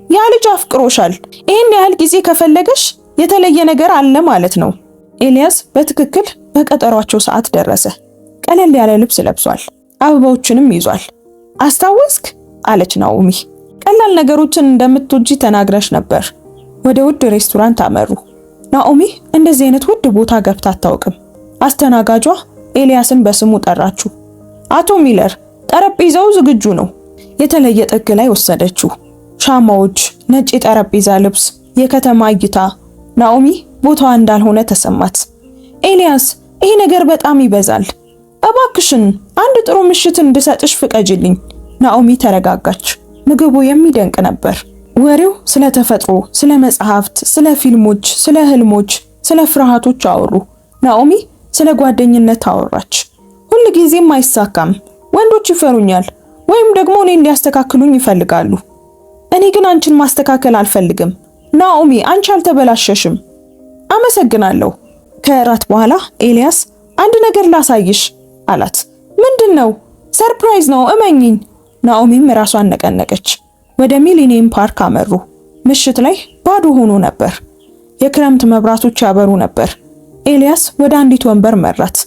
ያ ልጅ አፍቅሮሻል። ይህን ያህል ጊዜ ከፈለገሽ የተለየ ነገር አለ ማለት ነው። ኤልያስ በትክክል በቀጠሯቸው ሰዓት ደረሰ። ቀለል ያለ ልብስ ለብሷል። አበባዎችንም ይዟል። አስታወስክ አለች ናኦሚ። ቀላል ነገሮችን እንደምትወጂ ተናግረሽ ነበር። ወደ ውድ ሬስቶራንት አመሩ። ናኦሚ እንደዚህ አይነት ውድ ቦታ ገብታ አታውቅም። አስተናጋጇ ኤልያስን በስሙ ጠራችው። አቶ ሚለር ጠረጴዛው ዝግጁ ነው። የተለየ ጥግ ላይ ወሰደችው። ሻማዎች፣ ነጭ የጠረጴዛ ልብስ፣ የከተማ እይታ። ናኦሚ ቦታዋ እንዳልሆነ ተሰማት። ኤልያስ ይሄ ነገር በጣም ይበዛል። እባክሽን አንድ ጥሩ ምሽት እንድሰጥሽ ፍቀጅልኝ። ናኦሚ ተረጋጋች። ምግቡ የሚደንቅ ነበር። ወሬው ስለ ተፈጥሮ፣ ስለ መጽሐፍት፣ ስለ ፊልሞች፣ ስለ ህልሞች፣ ስለ ፍርሃቶች አወሩ። ናኦሚ ስለ ጓደኝነት አወራች። ሁል ጊዜም አይሳካም። ወንዶች ይፈሩኛል ወይም ደግሞ እኔን ሊያስተካክሉኝ ይፈልጋሉ። እኔ ግን አንቺን ማስተካከል አልፈልግም። ናኦሚ አንቺ አልተበላሸሽም። አመሰግናለሁ። ከእራት በኋላ ኤልያስ አንድ ነገር ላሳይሽ አላት። ምንድነው? ሰርፕራይዝ ነው እመኚኝ። ናኦሚም ራሷን ነቀነቀች። ወደ ሚሊኒየም ፓርክ አመሩ። ምሽት ላይ ባዶ ሆኖ ነበር። የክረምት መብራቶች ያበሩ ነበር። ኤልያስ ወደ አንዲት ወንበር መራት።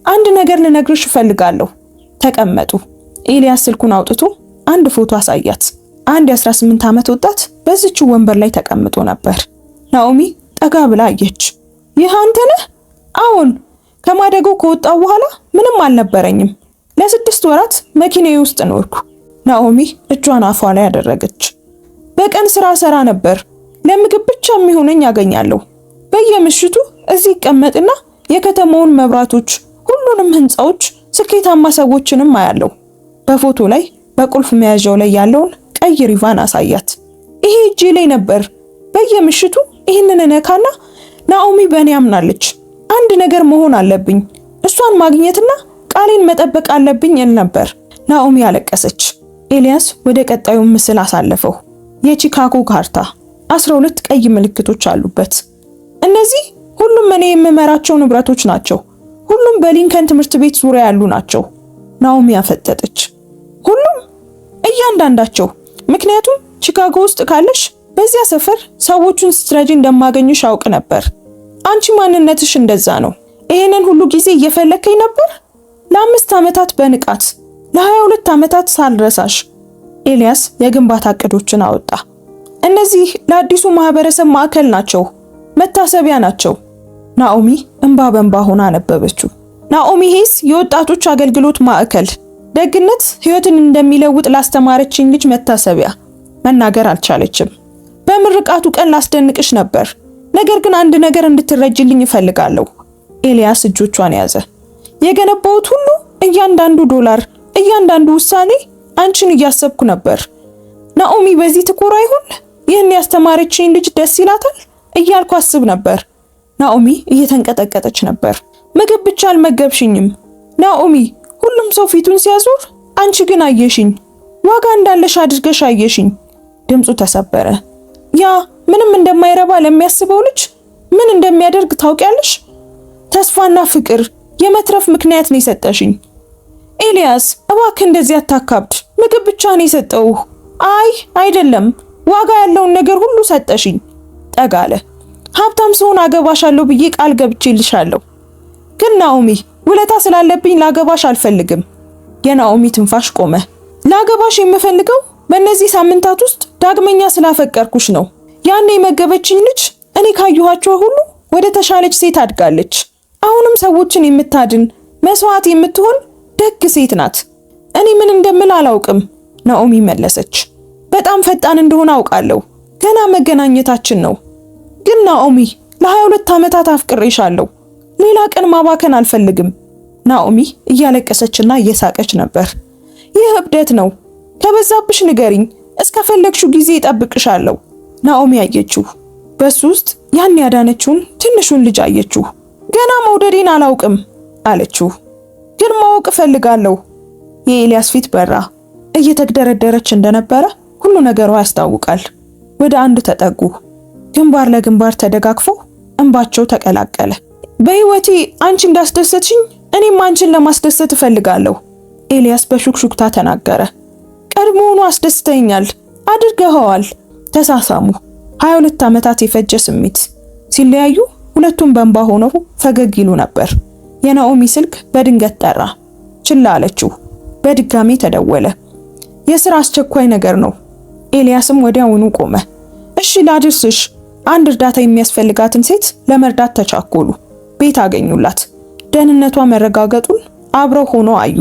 አንድ ነገር ልነግርሽ እፈልጋለሁ። ተቀመጡ። ኤልያስ ስልኩን አውጥቶ አንድ ፎቶ አሳያት። አንድ የ18 ዓመት ወጣት በዚች ወንበር ላይ ተቀምጦ ነበር። ናኦሚ ጠጋ ብላ አየች። ይህ አንተ ነህ? አዎን። ከማደጎ ከወጣው በኋላ ምንም አልነበረኝም። ለ6 ወራት መኪናዬ ውስጥ ኖርኩ። ናኦሚ እጇን አፏ ላይ ያደረገች። በቀን ስራ ሰራ ነበር። ለምግብ ብቻ የሚሆነኝ ያገኛለሁ። በየምሽቱ እዚህ ቀመጥና የከተማውን መብራቶች፣ ሁሉንም ህንጻዎች፣ ስኬታማ ሰዎችንም አያለሁ። በፎቶ ላይ በቁልፍ መያዣው ላይ ያለውን ቀይ ሪቫን አሳያት። ይሄ እጄ ላይ ነበር። በየምሽቱ ይህንን ነካና ናኦሚ በእኔ አምናለች። አንድ ነገር መሆን አለብኝ፣ እሷን ማግኘትና ቃሌን መጠበቅ አለብኝ እል ነበር። ናኦሚ አለቀሰች። ኤልያስ ወደ ቀጣዩ ምስል አሳለፈው። የቺካጎ ካርታ 12 ቀይ ምልክቶች አሉበት። እነዚህ ሁሉም እኔ የምመራቸው ንብረቶች ናቸው። ሁሉም በሊንከን ትምህርት ቤት ዙሪያ ያሉ ናቸው። ናኦሚ አፈጠጠች። ሁሉም? እያንዳንዳቸው። ምክንያቱም ቺካጎ ውስጥ ካለሽ በዚያ ሰፈር ሰዎችን ስትረጂ እንደማገኝሽ አውቅ ነበር። አንቺ ማንነትሽ እንደዛ ነው። ይሄንን ሁሉ ጊዜ እየፈለከኝ ነበር? ለ5 ዓመታት በንቃት ለ22 ዓመታት ሳልረሳሽ። ኤልያስ የግንባታ እቅዶችን አወጣ። እነዚህ ለአዲሱ ማህበረሰብ ማዕከል ናቸው፣ መታሰቢያ ናቸው። ናኦሚ እንባ በእንባ ሆና አነበበችው። ናኦሚ ሄስ የወጣቶች አገልግሎት ማዕከል፣ ደግነት ህይወትን እንደሚለውጥ ላስተማረችኝ ልጅ መታሰቢያ። መናገር አልቻለችም። በምርቃቱ ቀን ላስደንቅሽ ነበር፣ ነገር ግን አንድ ነገር እንድትረጅልኝ እፈልጋለሁ። ኤልያስ እጆቿን ያዘ። የገነባሁት ሁሉ፣ እያንዳንዱ ዶላር፣ እያንዳንዱ ውሳኔ አንቺን እያሰብኩ ነበር። ናኦሚ በዚህ ትኮራ ይሆን? ይህን ያስተማረችኝ ልጅ ደስ ይላታል እያልኩ አስብ ነበር። ናኦሚ እየተንቀጠቀጠች ነበር። ምግብ ብቻ አልመገብሽኝም ናኦሚ። ሁሉም ሰው ፊቱን ሲያዞር፣ አንቺ ግን አየሽኝ። ዋጋ እንዳለሽ አድርገሽ አየሽኝ። ድምፁ ተሰበረ። ያ ምንም እንደማይረባ ለሚያስበው ልጅ ምን እንደሚያደርግ ታውቂያለሽ? ተስፋና ፍቅር፣ የመትረፍ ምክንያት ነው የሰጠሽኝ። ኤልያስ እባክህ እንደዚህ አታካብድ። ምግብ ብቻ ነው የሰጠውህ። አይ አይደለም፣ ዋጋ ያለውን ነገር ሁሉ ሰጠሽኝ። ጠጋለ። ሀብታም ስሆን አገባሻለሁ ብዬ ቃል ገብቼልሻለሁ። ግን ናኦሚ ውለታ ስላለብኝ ላገባሽ አልፈልግም። የናኦሚ ትንፋሽ ቆመ። ላገባሽ የምፈልገው በእነዚህ ሳምንታት ውስጥ ዳግመኛ ስላፈቀርኩሽ ነው። ያኔ የመገበችኝ ልጅ እኔ ካየኋቸው ሁሉ ወደ ተሻለች ሴት አድጋለች። አሁንም ሰዎችን የምታድን መስዋዕት የምትሆን ደግ ሴት ናት። እኔ ምን እንደምል አላውቅም፣ ናኦሚ መለሰች። በጣም ፈጣን እንደሆነ አውቃለሁ። ገና መገናኘታችን ነው። ግን ናኦሚ ለ22 ዓመታት አፍቅሬሻለሁ። ሌላ ቀን ማባከን አልፈልግም። ናኦሚ እያለቀሰችና እየሳቀች ነበር። ይህ እብደት ነው። ከበዛብሽ ንገሪኝ። እስከፈለግሽው ጊዜ እጠብቅሻለሁ። ናኦሚ አየችው። በሱ ውስጥ ያን ያዳነችውን ትንሹን ልጅ አየችው። ገና መውደዴን አላውቅም አለችው። ግን ማወቅ እፈልጋለሁ። የኤልያስ ፊት በራ። እየተግደረደረች እንደነበረ ሁሉ ነገሯ ያስታውቃል። ወደ አንድ ተጠጉ። ግንባር ለግንባር ተደጋግፈው እንባቸው ተቀላቀለ። በህይወቴ አንቺ እንዳስደሰትሽኝ እኔም አንቺን ለማስደሰት እፈልጋለሁ፣ ኤልያስ በሹክሹክታ ተናገረ። ቀድሞውኑ አስደስተኛል፣ አድርገኸዋል። ተሳሳሙ። 22 ዓመታት የፈጀ ስሜት። ሲለያዩ ሁለቱም በእንባ ሆነው ፈገግ ይሉ ነበር። የናኦሚ ስልክ በድንገት ጠራ። ችላ አለችው። በድጋሚ ተደወለ። የሥራ አስቸኳይ ነገር ነው። ኤልያስም ወዲያውኑ ቆመ። እሺ ላድርስሽ። አንድ እርዳታ የሚያስፈልጋትን ሴት ለመርዳት ተቻኮሉ። ቤት አገኙላት። ደህንነቷ መረጋገጡን አብረው ሆኖ አዩ።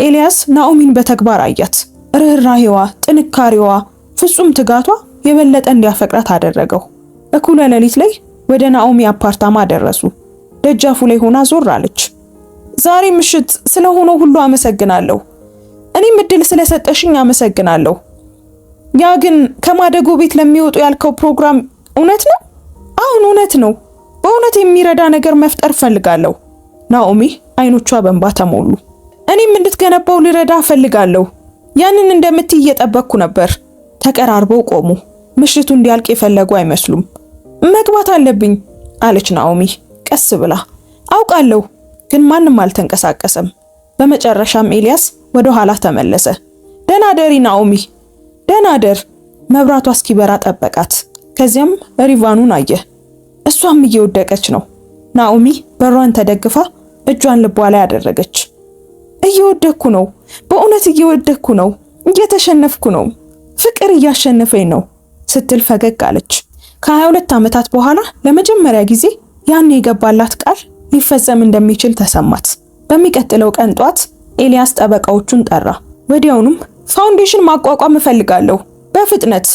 ኤልያስ ናኦሚን በተግባር አያት። ርህራሄዋ፣ ጥንካሬዋ፣ ፍጹም ትጋቷ የበለጠ እንዲያፈቅራት አደረገው። እኩለ ሌሊት ላይ ወደ ናኦሚ አፓርታማ ደረሱ። ደጃፉ ላይ ሆና ዞር አለች። ዛሬ ምሽት ስለሆነው ሁሉ አመሰግናለሁ። እኔም እድል ስለሰጠሽኝ አመሰግናለሁ። ያ ግን ከማደጎ ቤት ለሚወጡ ያልከው ፕሮግራም እውነት ነው? አሁን እውነት ነው። በእውነት የሚረዳ ነገር መፍጠር ፈልጋለሁ። ናኦሚ አይኖቿ በእንባ ተሞሉ። እኔም እንድትገነባው ልረዳ ፈልጋለሁ። ያንን እንደምትይ እየጠበቅኩ ነበር። ተቀራርበው ቆሙ። ምሽቱ እንዲያልቅ የፈለጉ አይመስሉም። መግባት አለብኝ አለች ናኦሚ ቀስ ብላ። አውቃለሁ። ግን ማንም አልተንቀሳቀሰም። በመጨረሻም ኤልያስ ወደ ኋላ ተመለሰ። ደህና ደሪ ናኦሚ፣ ደህና ደር። መብራቷ እስኪበራ ጠበቃት። ከዚያም ሪቫኑን አየ። እሷም እየወደቀች ነው። ናኦሚ በሯን ተደግፋ እጇን ልቧ ላይ አደረገች። እየወደኩ ነው፣ በእውነት እየወደኩ ነው፣ እየተሸነፍኩ ነው፣ ፍቅር እያሸነፈኝ ነው ስትል ፈገግ አለች። ከ22 ዓመታት በኋላ ለመጀመሪያ ጊዜ ያን የገባላት ቃል ሊፈጸም እንደሚችል ተሰማት። በሚቀጥለው ቀን ጧት ኤልያስ ጠበቃዎቹን ጠራ። ወዲያውኑም ፋውንዴሽን ማቋቋም እፈልጋለሁ በፍጥነት።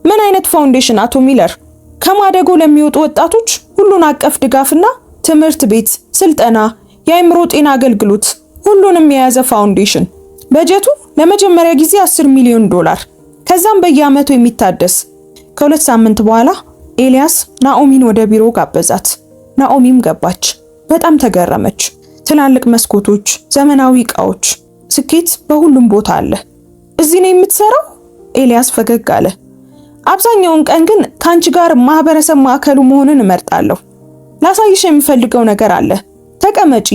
ምን አይነት ፋውንዴሽን አቶ ሚለር? ከማደጎ ለሚወጡ ወጣቶች ሁሉን አቀፍ ድጋፍና ትምህርት ቤት፣ ስልጠና፣ የአእምሮ ጤና አገልግሎት ሁሉንም የያዘ ፋውንዴሽን። በጀቱ ለመጀመሪያ ጊዜ $10 ሚሊዮን፣ ከዛም በየዓመቱ የሚታደስ። ከ2 ሳምንት በኋላ ኤልያስ ናኦሚን ወደ ቢሮ ጋበዛት። ናኦሚም ገባች። በጣም ተገረመች። ትላልቅ መስኮቶች፣ ዘመናዊ ዕቃዎች፣ ስኬት በሁሉም ቦታ አለ። እዚህ ነው የምትሰራው? ኤልያስ ፈገግ አለ። አብዛኛውን ቀን ግን ካንቺ ጋር ማህበረሰብ ማዕከሉ መሆንን እመርጣለሁ። ላሳይሽ የምፈልገው ነገር አለ። ተቀመጪ።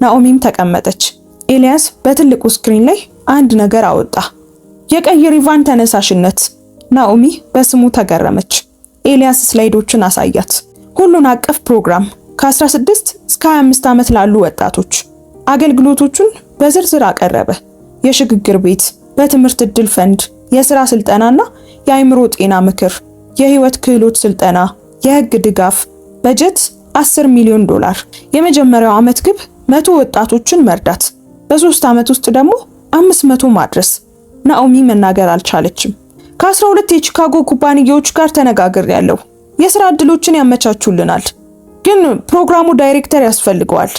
ናኦሚም ተቀመጠች። ኤልያስ በትልቁ ስክሪን ላይ አንድ ነገር አወጣ። የቀይ ሪቫን ተነሳሽነት። ናኦሚ በስሙ ተገረመች። ኤልያስ ስላይዶችን አሳያት። ሁሉን አቀፍ ፕሮግራም ከ16 እስከ 25 ዓመት ላሉ ወጣቶች አገልግሎቶቹን በዝርዝር አቀረበ። የሽግግር ቤት፣ በትምህርት ዕድል ፈንድ፣ የሥራ ስልጠናና የአእምሮ ጤና ምክር፣ የህይወት ክህሎት ስልጠና፣ የህግ ድጋፍ፣ በጀት $10 ሚሊዮን። የመጀመሪያው ዓመት ግብ 100 ወጣቶችን መርዳት፣ በ3 ዓመት ውስጥ ደግሞ 500 ማድረስ። ናኦሚ መናገር አልቻለችም። ከ12 የቺካጎ ኩባንያዎች ጋር ተነጋግሬያለሁ። የሥራ ዕድሎችን ያመቻቹልናል፣ ግን ፕሮግራሙ ዳይሬክተር ያስፈልገዋል።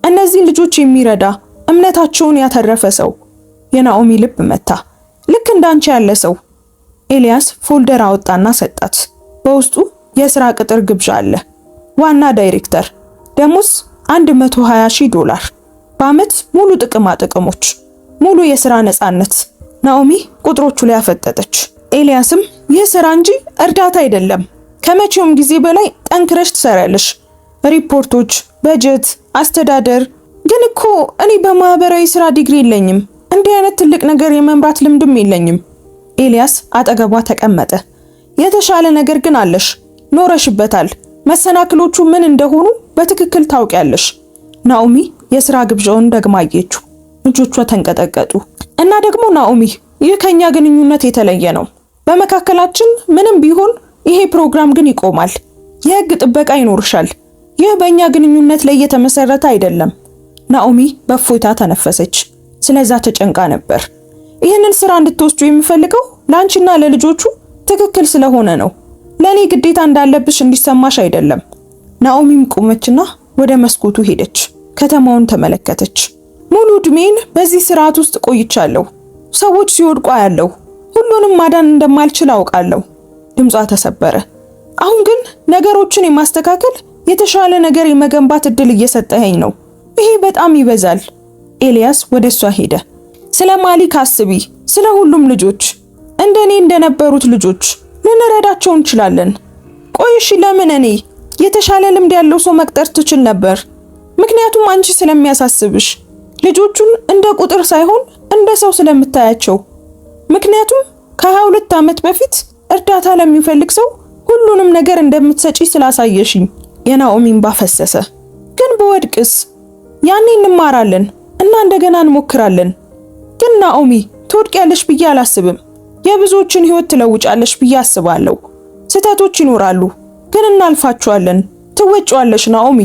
እነዚህ ልጆች የሚረዳ እምነታቸውን ያተረፈ ሰው። የናኦሚ ልብ መታ። ልክ እንዳንቺ ያለ ሰው። ኤልያስ ፎልደር አወጣና ሰጣት። በውስጡ የሥራ ቅጥር ግብዣ አለ። ዋና ዳይሬክተር፣ ደሞዝ $120,000፣ በዓመት ሙሉ ጥቅማ ጥቅሞች፣ ሙሉ የሥራ ነፃነት። ናኦሚ ቁጥሮቹ ላይ አፈጠጠች። ኤልያስም ይህ ሥራ እንጂ እርዳታ አይደለም፣ ከመቼውም ጊዜ በላይ ጠንክረሽ ትሰራለሽ። ሪፖርቶች፣ በጀት፣ አስተዳደር። ግን እኮ እኔ በማህበራዊ ሥራ ዲግሪ የለኝም፣ እንዲህ አይነት ትልቅ ነገር የመምራት ልምድም የለኝም። ኤልያስ አጠገቧ ተቀመጠ። የተሻለ ነገር ግን አለሽ፣ ኖረሽበታል። መሰናክሎቹ ምን እንደሆኑ በትክክል ታውቂያለሽ። ናኦሚ የሥራ ግብዣውን ደግማ አየችው። እጆቿ ተንቀጠቀጡ። እና ደግሞ ናኦሚ፣ ይህ ከኛ ግንኙነት የተለየ ነው። በመካከላችን ምንም ቢሆን ይሄ ፕሮግራም ግን ይቆማል። የህግ ጥበቃ ይኖርሻል። ይህ በእኛ ግንኙነት ላይ የተመሰረተ አይደለም። ናኦሚ በእፎይታ ተነፈሰች። ስለዛ ተጨንቃ ነበር። ይህንን ስራ እንድትወስዱ የምፈልገው ላንቺና ለልጆቹ ትክክል ስለሆነ ነው። ለኔ ግዴታ እንዳለብሽ እንዲሰማሽ አይደለም። ናኦሚም ቆመችና ወደ መስኮቱ ሄደች። ከተማውን ተመለከተች። ሙሉ ዕድሜን በዚህ ስርዓት ውስጥ ቆይቻለሁ። ሰዎች ሲወድቁ አያለሁ። ሁሉንም ማዳን እንደማልችል አውቃለሁ። ድምጿ ተሰበረ። አሁን ግን ነገሮችን የማስተካከል የተሻለ ነገር የመገንባት እድል እየሰጠኸኝ ነው። ይሄ በጣም ይበዛል። ኤልያስ ወደሷ ሄደ። ስለ ማሊክ አስቢ፣ ስለ ሁሉም ልጆች፣ እንደኔ እንደነበሩት ልጆች ልንረዳቸው እንችላለን። ቆይሽ፣ ለምን እኔ የተሻለ ልምድ ያለው ሰው መቅጠር ትችል ነበር። ምክንያቱም አንቺ ስለሚያሳስብሽ፣ ልጆቹን እንደ ቁጥር ሳይሆን እንደ ሰው ስለምታያቸው። ምክንያቱም ከ22 ዓመት በፊት እርዳታ ለሚፈልግ ሰው ሁሉንም ነገር እንደምትሰጪ ስላሳየሽኝ። የናኦሚ እንባ ፈሰሰ። ግን በወድቅስ? ያኔ እንማራለን እና እንደገና እንሞክራለን። ግን ናኦሚ፣ ትወድቂያለሽ ብዬ አላስብም። የብዙዎችን ህይወት ትለውጫለሽ ብዬ አስባለሁ። ስህተቶች ይኖራሉ፣ ግን እናልፋቸዋለን። ትወጪዋለሽ ናኦሚ።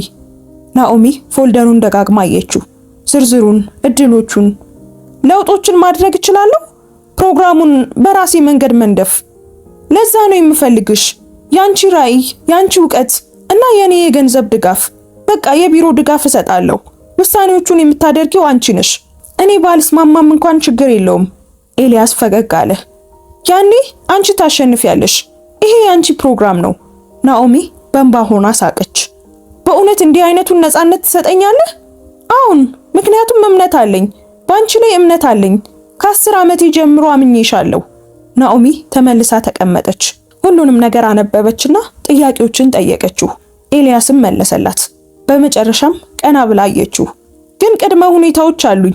ናኦሚ ፎልደሩን ደጋግማ አየችው። ዝርዝሩን፣ እድሎቹን። ለውጦችን ማድረግ እችላለሁ። ፕሮግራሙን በራሴ መንገድ መንደፍ። ለዛ ነው የምፈልግሽ። ያንቺ ራዕይ፣ ያንቺ ዕውቀት እና የኔ የገንዘብ ድጋፍ። በቃ የቢሮ ድጋፍ እሰጣለሁ። ውሳኔዎቹን የምታደርጊው አንቺ ነሽ። እኔ ባልስማማም እንኳን ችግር የለውም። ኤልያስ ፈገግ አለ። ያኔ አንቺ ታሸንፊያለሽ። ይሄ ያንቺ ፕሮግራም ነው። ናኦሚ በእንባ ሆና ሳቀች። በእውነት እንዲህ አይነቱን ነፃነት ትሰጠኛለህ? አሁን፣ ምክንያቱም እምነት አለኝ። በአንቺ ላይ እምነት አለኝ። ከ10 ዓመቴ ጀምሮ አምኜሻለሁ። ናኦሚ ተመልሳ ተቀመጠች። ሁሉንም ነገር አነበበችና ጥያቄዎችን ጠየቀችው። ኤልያስም መለሰላት። በመጨረሻም ቀና ብላ አየችው። ግን ቅድመ ሁኔታዎች አሉኝ።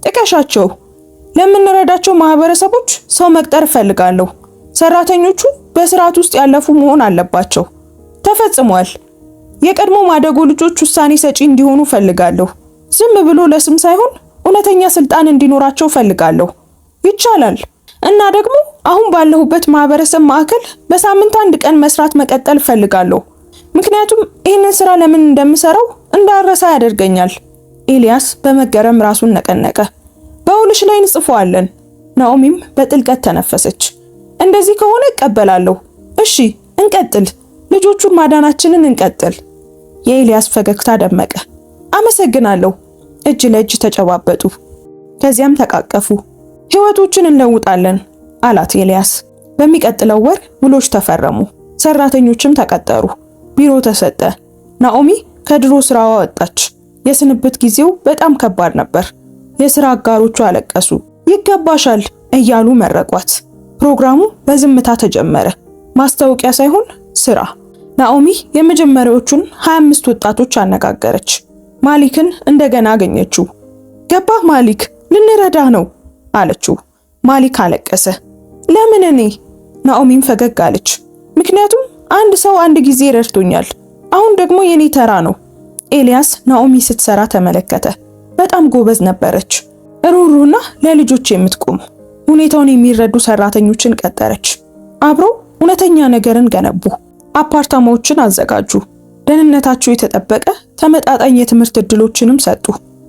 ጥቀሻቸው። ለምንረዳቸው ማህበረሰቦች ሰው መቅጠር እፈልጋለሁ። ሰራተኞቹ በስርዓት ውስጥ ያለፉ መሆን አለባቸው። ተፈጽሟል። የቀድሞ ማደጎ ልጆች ውሳኔ ሰጪ እንዲሆኑ እፈልጋለሁ። ዝም ብሎ ለስም ሳይሆን እውነተኛ ስልጣን እንዲኖራቸው እፈልጋለሁ። ይቻላል። እና ደግሞ አሁን ባለሁበት ማህበረሰብ ማዕከል በሳምንት 1 ቀን መስራት መቀጠል እፈልጋለሁ። ምክንያቱም ይህንን ስራ ለምን እንደምሰራው እንዳረሳ ያደርገኛል። ኤልያስ በመገረም ራሱን ነቀነቀ። በውልሽ ላይ እንጽፈዋለን። ናኦሚም በጥልቀት ተነፈሰች። እንደዚህ ከሆነ እቀበላለሁ። እሺ፣ እንቀጥል። ልጆቹን ማዳናችንን እንቀጥል። የኤልያስ ፈገግታ ደመቀ። አመሰግናለሁ። እጅ ለእጅ ተጨባበጡ። ከዚያም ተቃቀፉ። ህይወቶችን እንለውጣለን አላት ኤልያስ። በሚቀጥለው ወር ውሎች ተፈረሙ። ሰራተኞችም ተቀጠሩ። ቢሮ ተሰጠ። ናኦሚ ከድሮ ስራዋ ወጣች። የስንብት ጊዜው በጣም ከባድ ነበር። የሥራ አጋሮቹ አለቀሱ። ይገባሻል እያሉ መረቋት። ፕሮግራሙ በዝምታ ተጀመረ። ማስታወቂያ ሳይሆን ስራ። ናኦሚ የመጀመሪያዎቹን 25 ወጣቶች አነጋገረች። ማሊክን እንደገና አገኘችው። ገባህ ማሊክ፣ ልንረዳህ ነው አለችው። ማሊክ አለቀሰ። ለምን እኔ? ናኦሚም ፈገግ አለች። ምክንያቱም አንድ ሰው አንድ ጊዜ ረድቶኛል፣ አሁን ደግሞ የኔ ተራ ነው። ኤልያስ ናኦሚ ስትሰራ ተመለከተ። በጣም ጎበዝ ነበረች፣ ሩሩና ለልጆች የምትቆም። ሁኔታውን የሚረዱ ሰራተኞችን ቀጠረች። አብረው እውነተኛ ነገርን ገነቡ። አፓርታማዎችን አዘጋጁ። ደህንነታቸው የተጠበቀ ተመጣጣኝ የትምህርት እድሎችንም ሰጡ።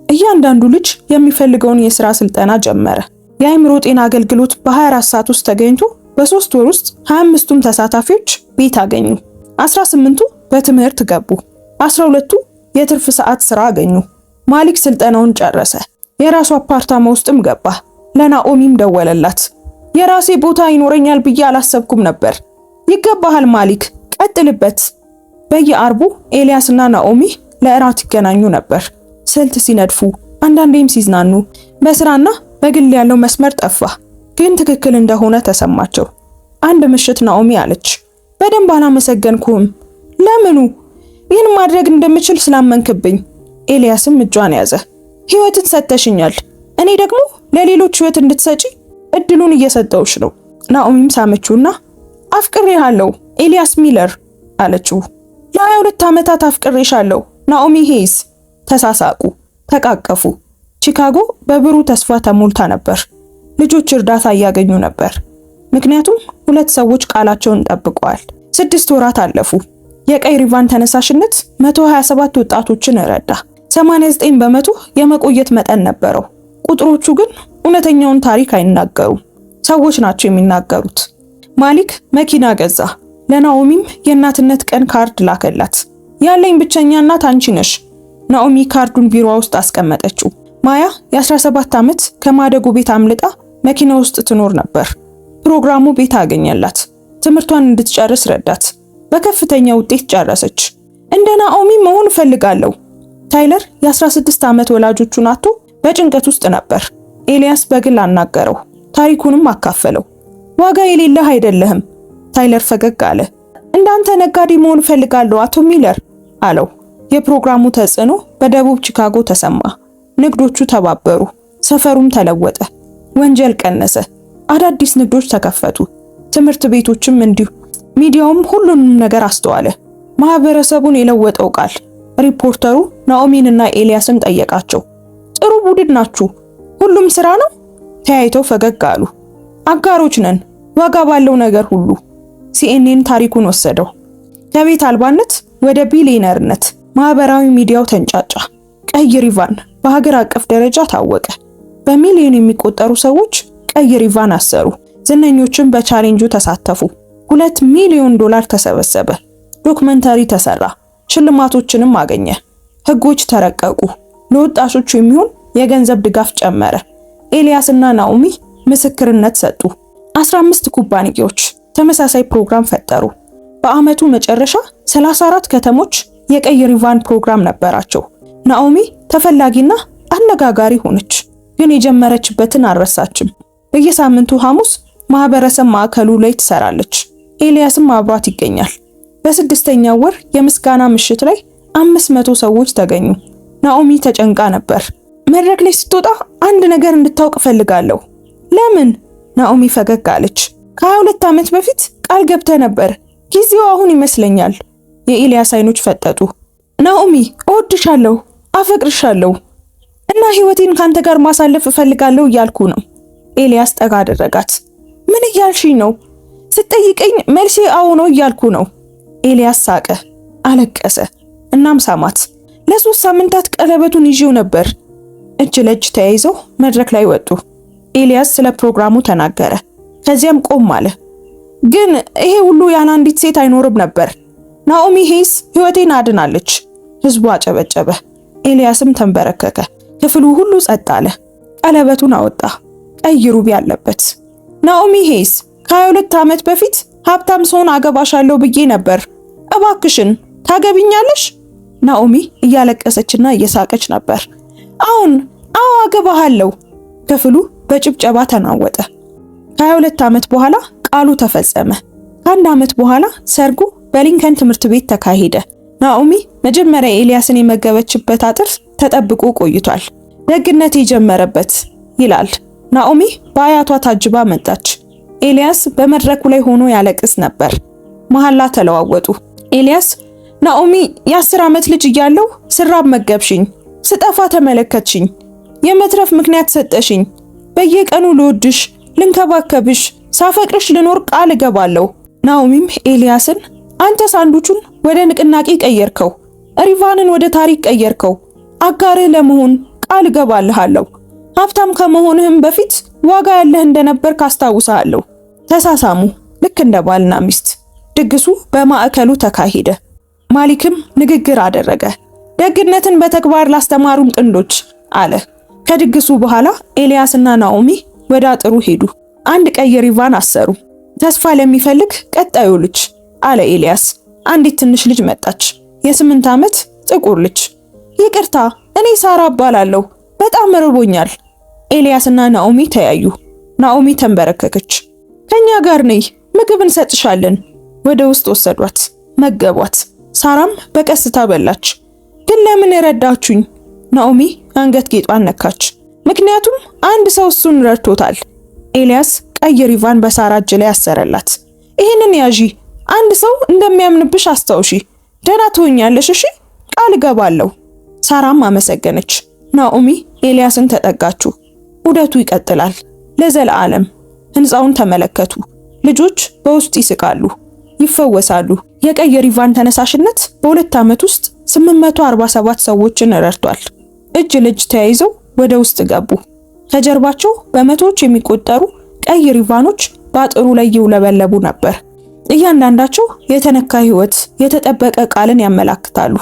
እያንዳንዱ ልጅ የሚፈልገውን የሥራ ስልጠና ጀመረ። የአእምሮ ጤና አገልግሎት በ24 ሰዓት ውስጥ ተገኝቶ በ3 ወር ውስጥ 25ቱም ተሳታፊዎች ቤት አገኙ። 18ቱ በትምህርት ገቡ። 12ቱ የትርፍ ሰዓት ሥራ አገኙ። ማሊክ ስልጠናውን ጨረሰ። የራሱ አፓርታማ ውስጥም ገባ። ለናኦሚም ደወለላት። የራሴ ቦታ ይኖረኛል ብዬ አላሰብኩም ነበር። ይገባሃል ማሊክ፣ ቀጥልበት። በየአርቡ ኤልያስና ናኦሚ ለእራት ይገናኙ ነበር። ስልት ሲነድፉ፣ አንዳንዴም ሲዝናኑ። በስራና በግል ያለው መስመር ጠፋ፣ ግን ትክክል እንደሆነ ተሰማቸው። አንድ ምሽት ናኦሚ አለች፣ በደንብ አላመሰገንኩም። ለምኑ? ይህን ማድረግ እንደምችል ስላመንክብኝ። ኤልያስም እጇን ያዘ። ህይወትን ሰጥተሽኛል፣ እኔ ደግሞ ለሌሎች ህይወት እንድትሰጪ እድሉን እየሰጠውሽ ነው። ናኦሚም ሳመችውና አፍቅሬሃለሁ ኤልያስ ሚለር አለችው። ለ22 ዓመታት አፍቅሬሻለሁ ናኦሚ ሄይስ። ተሳሳቁ፣ ተቃቀፉ። ቺካጎ በብሩህ ተስፋ ተሞልታ ነበር። ልጆች እርዳታ እያገኙ ነበር፣ ምክንያቱም 2 ሰዎች ቃላቸውን ጠብቀዋል። 6 ወራት አለፉ። የቀይ ሪቫን ተነሳሽነት 127 ወጣቶችን ረዳ። 89 በመቶ የመቆየት መጠን ነበረው። ቁጥሮቹ ግን እውነተኛውን ታሪክ አይናገሩም፣ ሰዎች ናቸው የሚናገሩት። ማሊክ መኪና ገዛ። ለናኦሚም የእናትነት ቀን ካርድ ላከላት። ያለኝ ብቸኛ እናት አንቺ ነሽ። ናኦሚ ካርዱን ቢሮዋ ውስጥ አስቀመጠችው። ማያ የ17 ዓመት ከማደጎ ቤት አምልጣ መኪና ውስጥ ትኖር ነበር። ፕሮግራሙ ቤት አገኘላት። ትምህርቷን እንድትጨርስ ረዳት። በከፍተኛ ውጤት ጨረሰች። እንደ ናኦሚ መሆን እፈልጋለሁ። ታይለር የ16 ዓመት ወላጆቹን አጥቶ በጭንቀት ውስጥ ነበር። ኤልያስ በግል አናገረው፣ ታሪኩንም አካፈለው። ዋጋ የሌለህ አይደለህም። ታይለር ፈገግ አለ። እንዳንተ ነጋዴ መሆን እፈልጋለሁ አቶ ሚለር አለው። የፕሮግራሙ ተጽዕኖ በደቡብ ቺካጎ ተሰማ። ንግዶቹ ተባበሩ፣ ሰፈሩም ተለወጠ። ወንጀል ቀነሰ፣ አዳዲስ ንግዶች ተከፈቱ፣ ትምህርት ቤቶችም እንዲሁ። ሚዲያውም ሁሉንም ነገር አስተዋለ። ማህበረሰቡን የለወጠው ቃል። ሪፖርተሩ ናኦሚንና ኤልያስን ጠየቃቸው። ጥሩ ቡድን ናችሁ፣ ሁሉም ስራ ነው? ተያይተው ፈገግ አሉ። አጋሮች ነን፣ ዋጋ ባለው ነገር ሁሉ። ሲኤንኤን ታሪኩን ወሰደው። ከቤት አልባነት ወደ ቢሊየነርነት። ማህበራዊ ሚዲያው ተንጫጫ። ቀይ ሪቫን በሀገር አቀፍ ደረጃ ታወቀ። በሚሊዮን የሚቆጠሩ ሰዎች ቀይ ሪቫን አሰሩ። ዝነኞችም በቻሌንጁ ተሳተፉ። $2 ሚሊዮን ተሰበሰበ። ዶክመንታሪ ተሰራ፣ ሽልማቶችንም አገኘ። ህጎች ተረቀቁ፣ ለወጣቶቹ የሚሆን የገንዘብ ድጋፍ ጨመረ። ኤልያስና ናኦሚ ምስክርነት ሰጡ። 15 ኩባንያዎች ተመሳሳይ ፕሮግራም ፈጠሩ። በአመቱ መጨረሻ 34 ከተሞች የቀይ ሪቫን ፕሮግራም ነበራቸው። ናኦሚ ተፈላጊና አነጋጋሪ ሆነች፣ ግን የጀመረችበትን አልረሳችም። በየሳምንቱ ሐሙስ ማህበረሰብ ማዕከሉ ላይ ትሰራለች። ኤልያስም አብሯት ይገኛል። በ6ኛው ወር የምስጋና ምሽት ላይ 500 ሰዎች ተገኙ። ናኦሚ ተጨንቃ ነበር። መድረክ ላይ ስትወጣ አንድ ነገር እንድታውቅ ፈልጋለሁ። ለምን? ናኦሚ ፈገግ አለች። ከ22 ዓመት በፊት ቃል ገብተ ነበር። ጊዜው አሁን ይመስለኛል። የኤልያስ አይኖች ፈጠጡ። ናኦሚ እወድሻለሁ፣ አፈቅርሻለሁ እና ህይወቴን ካንተ ጋር ማሳለፍ እፈልጋለሁ እያልኩ ነው። ኤልያስ ጠጋ አደረጋት። ምን እያልሽኝ ነው? ስትጠይቀኝ መልሴ አዎ ነው እያልኩ ነው። ኤልያስ ሳቀ፣ አለቀሰ፣ እናም ሳማት። ለ3 ሳምንታት ቀለበቱን ይዤው ነበር። እጅ ለእጅ ተያይዘው መድረክ ላይ ወጡ። ኤልያስ ስለ ፕሮግራሙ ተናገረ። ከዚያም ቆም አለ። ግን ይሄ ሁሉ ያለ አንዲት ሴት አይኖርም ነበር። ናኦሚ ሄይስ ህይወቴን አድናለች። ህዝቡ አጨበጨበ። ኤልያስም ተንበረከከ። ክፍሉ ሁሉ ጸጥ አለ። ቀለበቱን አወጣ፣ ቀይ ሩቢ ያለበት። ናኦሚ ሄይስ ከ22 ዓመት በፊት ሀብታም ሰውን አገባሻለሁ ብዬ ነበር። እባክሽን ታገቢኛለሽ? ናኦሚ እያለቀሰችና እየሳቀች ነበር። አዎ አገባሃለሁ። ክፍሉ በጭብጨባ ተናወጠ። ከ22 ዓመት በኋላ ቃሉ ተፈጸመ። ከአንድ ዓመት በኋላ ሰርጉ በሊንከን ትምህርት ቤት ተካሄደ። ናኦሚ መጀመሪያ ኤልያስን የመገበችበት አጥር ተጠብቆ ቆይቷል። ደግነት የጀመረበት ይላል። ናኦሚ በአያቷ ታጅባ መጣች። ኤልያስ በመድረኩ ላይ ሆኖ ያለቅስ ነበር። መሐላ ተለዋወጡ። ኤልያስ ናኦሚ የ10 ዓመት ልጅ እያለሁ ስራብ መገብሽኝ፣ ስጠፋ ተመለከትሽኝ፣ የመትረፍ ምክንያት ሰጠሽኝ። በየቀኑ ልወድሽ፣ ልንከባከብሽ፣ ሳፈቅርሽ ልኖር ቃል እገባለሁ። ናኦሚም ኤልያስን አንተ ሳንዱቹን ወደ ንቅናቄ ቀየርከው፣ ሪቫንን ወደ ታሪክ ቀየርከው። አጋርህ ለመሆን ቃል እገባልሃለሁ። ሀብታም ከመሆንህም በፊት ዋጋ ያለህ እንደነበር ካስታውሳለሁ። ተሳሳሙ፣ ልክ እንደ ባልና ሚስት። ድግሱ በማዕከሉ ተካሄደ። ማሊክም ንግግር አደረገ። ደግነትን በተግባር ላስተማሩን ጥንዶች አለ። ከድግሱ በኋላ ኤልያስና ናኦሚ ወደ አጥሩ ሄዱ። አንድ ቀይ ሪቫን አሰሩ። ተስፋ ለሚፈልግ ቀጣዩ ልጅ አለ ኤልያስ። አንዲት ትንሽ ልጅ መጣች፣ የ8 ዓመት ጥቁር ልጅ። ይቅርታ፣ እኔ ሳራ እባላለሁ፣ በጣም ርቦኛል። ኤልያስና ናኦሚ ተያዩ። ናኦሚ ተንበረከከች። ከኛ ጋር ነይ፣ ምግብ እንሰጥሻለን። ወደ ውስጥ ወሰዷት፣ መገቧት። ሳራም በቀስታ በላች። ግን ለምን ረዳችሁኝ? ናኦሚ አንገት ጌጧን ነካች። ምክንያቱም አንድ ሰው እሱን ረድቶታል። ኤልያስ ቀይ ሪቫን በሳራ እጅ ላይ ያሰረላት። ይህንን ያዢ፣ አንድ ሰው እንደሚያምንብሽ አስታውሺ። ደህና ትሆኛለሽ፣ እሺ? ቃል እገባለሁ። ሳራም አመሰገነች። ናኦሚ ኤልያስን ተጠጋችው። ዑደቱ ይቀጥላል ለዘላለም። ህንፃውን ተመለከቱ። ልጆች በውስጥ ይስቃሉ፣ ይፈወሳሉ። የቀይ ሪቫን ተነሳሽነት በ2 ዓመት ውስጥ 847 ሰዎችን ረድቷል። እጅ ለእጅ ተያይዘው ወደ ውስጥ ገቡ። ከጀርባቸው በመቶዎች የሚቆጠሩ ቀይ ሪቫኖች በአጥሩ ላይ ይውለበለቡ ነበር። እያንዳንዳቸው የተነካ ህይወት፣ የተጠበቀ ቃልን ያመላክታሉ።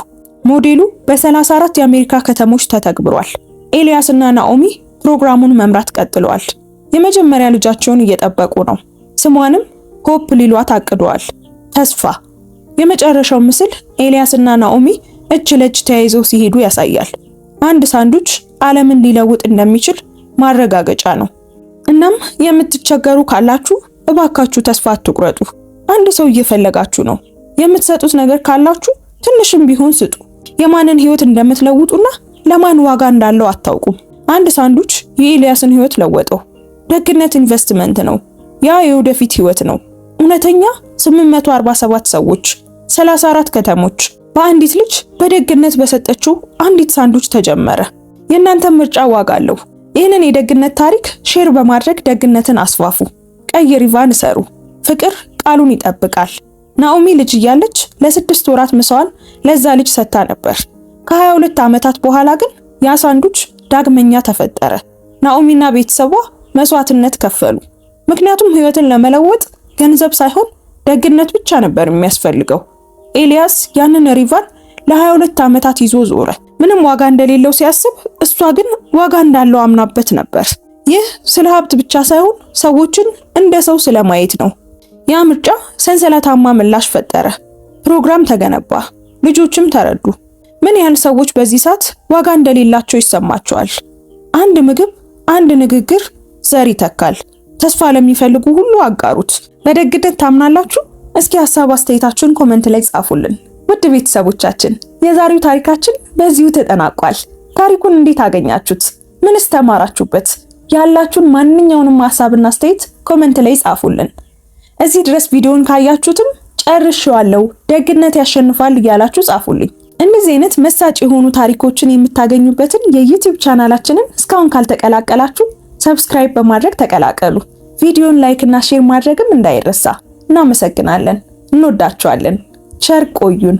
ሞዴሉ በ34 የአሜሪካ ከተሞች ተተግብሯል። ኤልያስና ናኦሚ ፕሮግራሙን መምራት ቀጥለዋል። የመጀመሪያ ልጃቸውን እየጠበቁ ነው። ስሟንም ሆፕ ሊሏት አቅደዋል። ተስፋ። የመጨረሻው ምስል ኤልያስና ናኦሚ እጅ ለእጅ ተያይዘው ሲሄዱ ያሳያል። አንድ ሳንዱች ዓለምን ሊለውጥ እንደሚችል ማረጋገጫ ነው። እናም የምትቸገሩ ካላችሁ እባካችሁ ተስፋ አትቁረጡ። አንድ ሰው እየፈለጋችሁ ነው። የምትሰጡት ነገር ካላችሁ ትንሽም ቢሆን ስጡ። የማንን ህይወት እንደምትለውጡና ለማን ዋጋ እንዳለው አታውቁም። አንድ ሳንዱች የኤልያስን ህይወት ለወጠው። ደግነት ኢንቨስትመንት ነው። ያ የወደፊት ህይወት ነው። እውነተኛ 847 ሰዎች፣ 34 ከተሞች በአንዲት ልጅ በደግነት በሰጠችው አንዲት ሳንዱች ተጀመረ። የእናንተ ምርጫ ዋጋ አለው። ይህንን የደግነት ታሪክ ሼር በማድረግ ደግነትን አስፋፉ። ቀይ ሪቫን እሰሩ። ፍቅር ቃሉን ይጠብቃል። ናኦሚ ልጅ እያለች ለ6 ወራት ምሳዋን ለዛ ልጅ ሰጥታ ነበር። ከ22 ዓመታት በኋላ ግን ያ ሳንዱች ዳግመኛ ተፈጠረ። ናኦሚና ቤተሰቧ መስዋዕትነት ከፈሉ። ምክንያቱም ህይወትን ለመለወጥ ገንዘብ ሳይሆን ደግነት ብቻ ነበር የሚያስፈልገው። ኤልያስ ያንን ሪቫን ለ22 ዓመታት ይዞ ዞረ። ምንም ዋጋ እንደሌለው ሲያስብ፣ እሷ ግን ዋጋ እንዳለው አምናበት ነበር። ይህ ስለ ሀብት ብቻ ሳይሆን ሰዎችን እንደ ሰው ስለማየት ነው። ያ ምርጫ ሰንሰለታማ ምላሽ ፈጠረ። ፕሮግራም ተገነባ፣ ልጆችም ተረዱ። ምን ያህል ሰዎች በዚህ ሰዓት ዋጋ እንደሌላቸው ይሰማቸዋል? አንድ ምግብ፣ አንድ ንግግር ዘር ይተካል። ተስፋ ለሚፈልጉ ሁሉ አጋሩት። በደግነት ታምናላችሁ? እስኪ ሀሳብ አስተያየታችሁን ኮሜንት ላይ ጻፉልን። ውድ ቤተሰቦቻችን የዛሬው ታሪካችን በዚሁ ተጠናቋል። ታሪኩን እንዴት አገኛችሁት? ምንስ ተማራችሁበት? ያላችሁን ማንኛውንም ሀሳብና አስተያየት ኮሜንት ላይ ጻፉልን። እዚህ ድረስ ቪዲዮን ካያችሁትም ጨርሼዋለሁ፣ ደግነት ያሸንፋል እያላችሁ ጻፉልኝ። እንደዚህ አይነት መሳጭ የሆኑ ታሪኮችን የምታገኙበትን የዩቲዩብ ቻናላችንን እስካሁን ካልተቀላቀላችሁ ሰብስክራይብ በማድረግ ተቀላቀሉ። ቪዲዮን ላይክ እና ሼር ማድረግም እንዳይረሳ። እናመሰግናለን። እንወዳችኋለን። ቸር ቆዩን።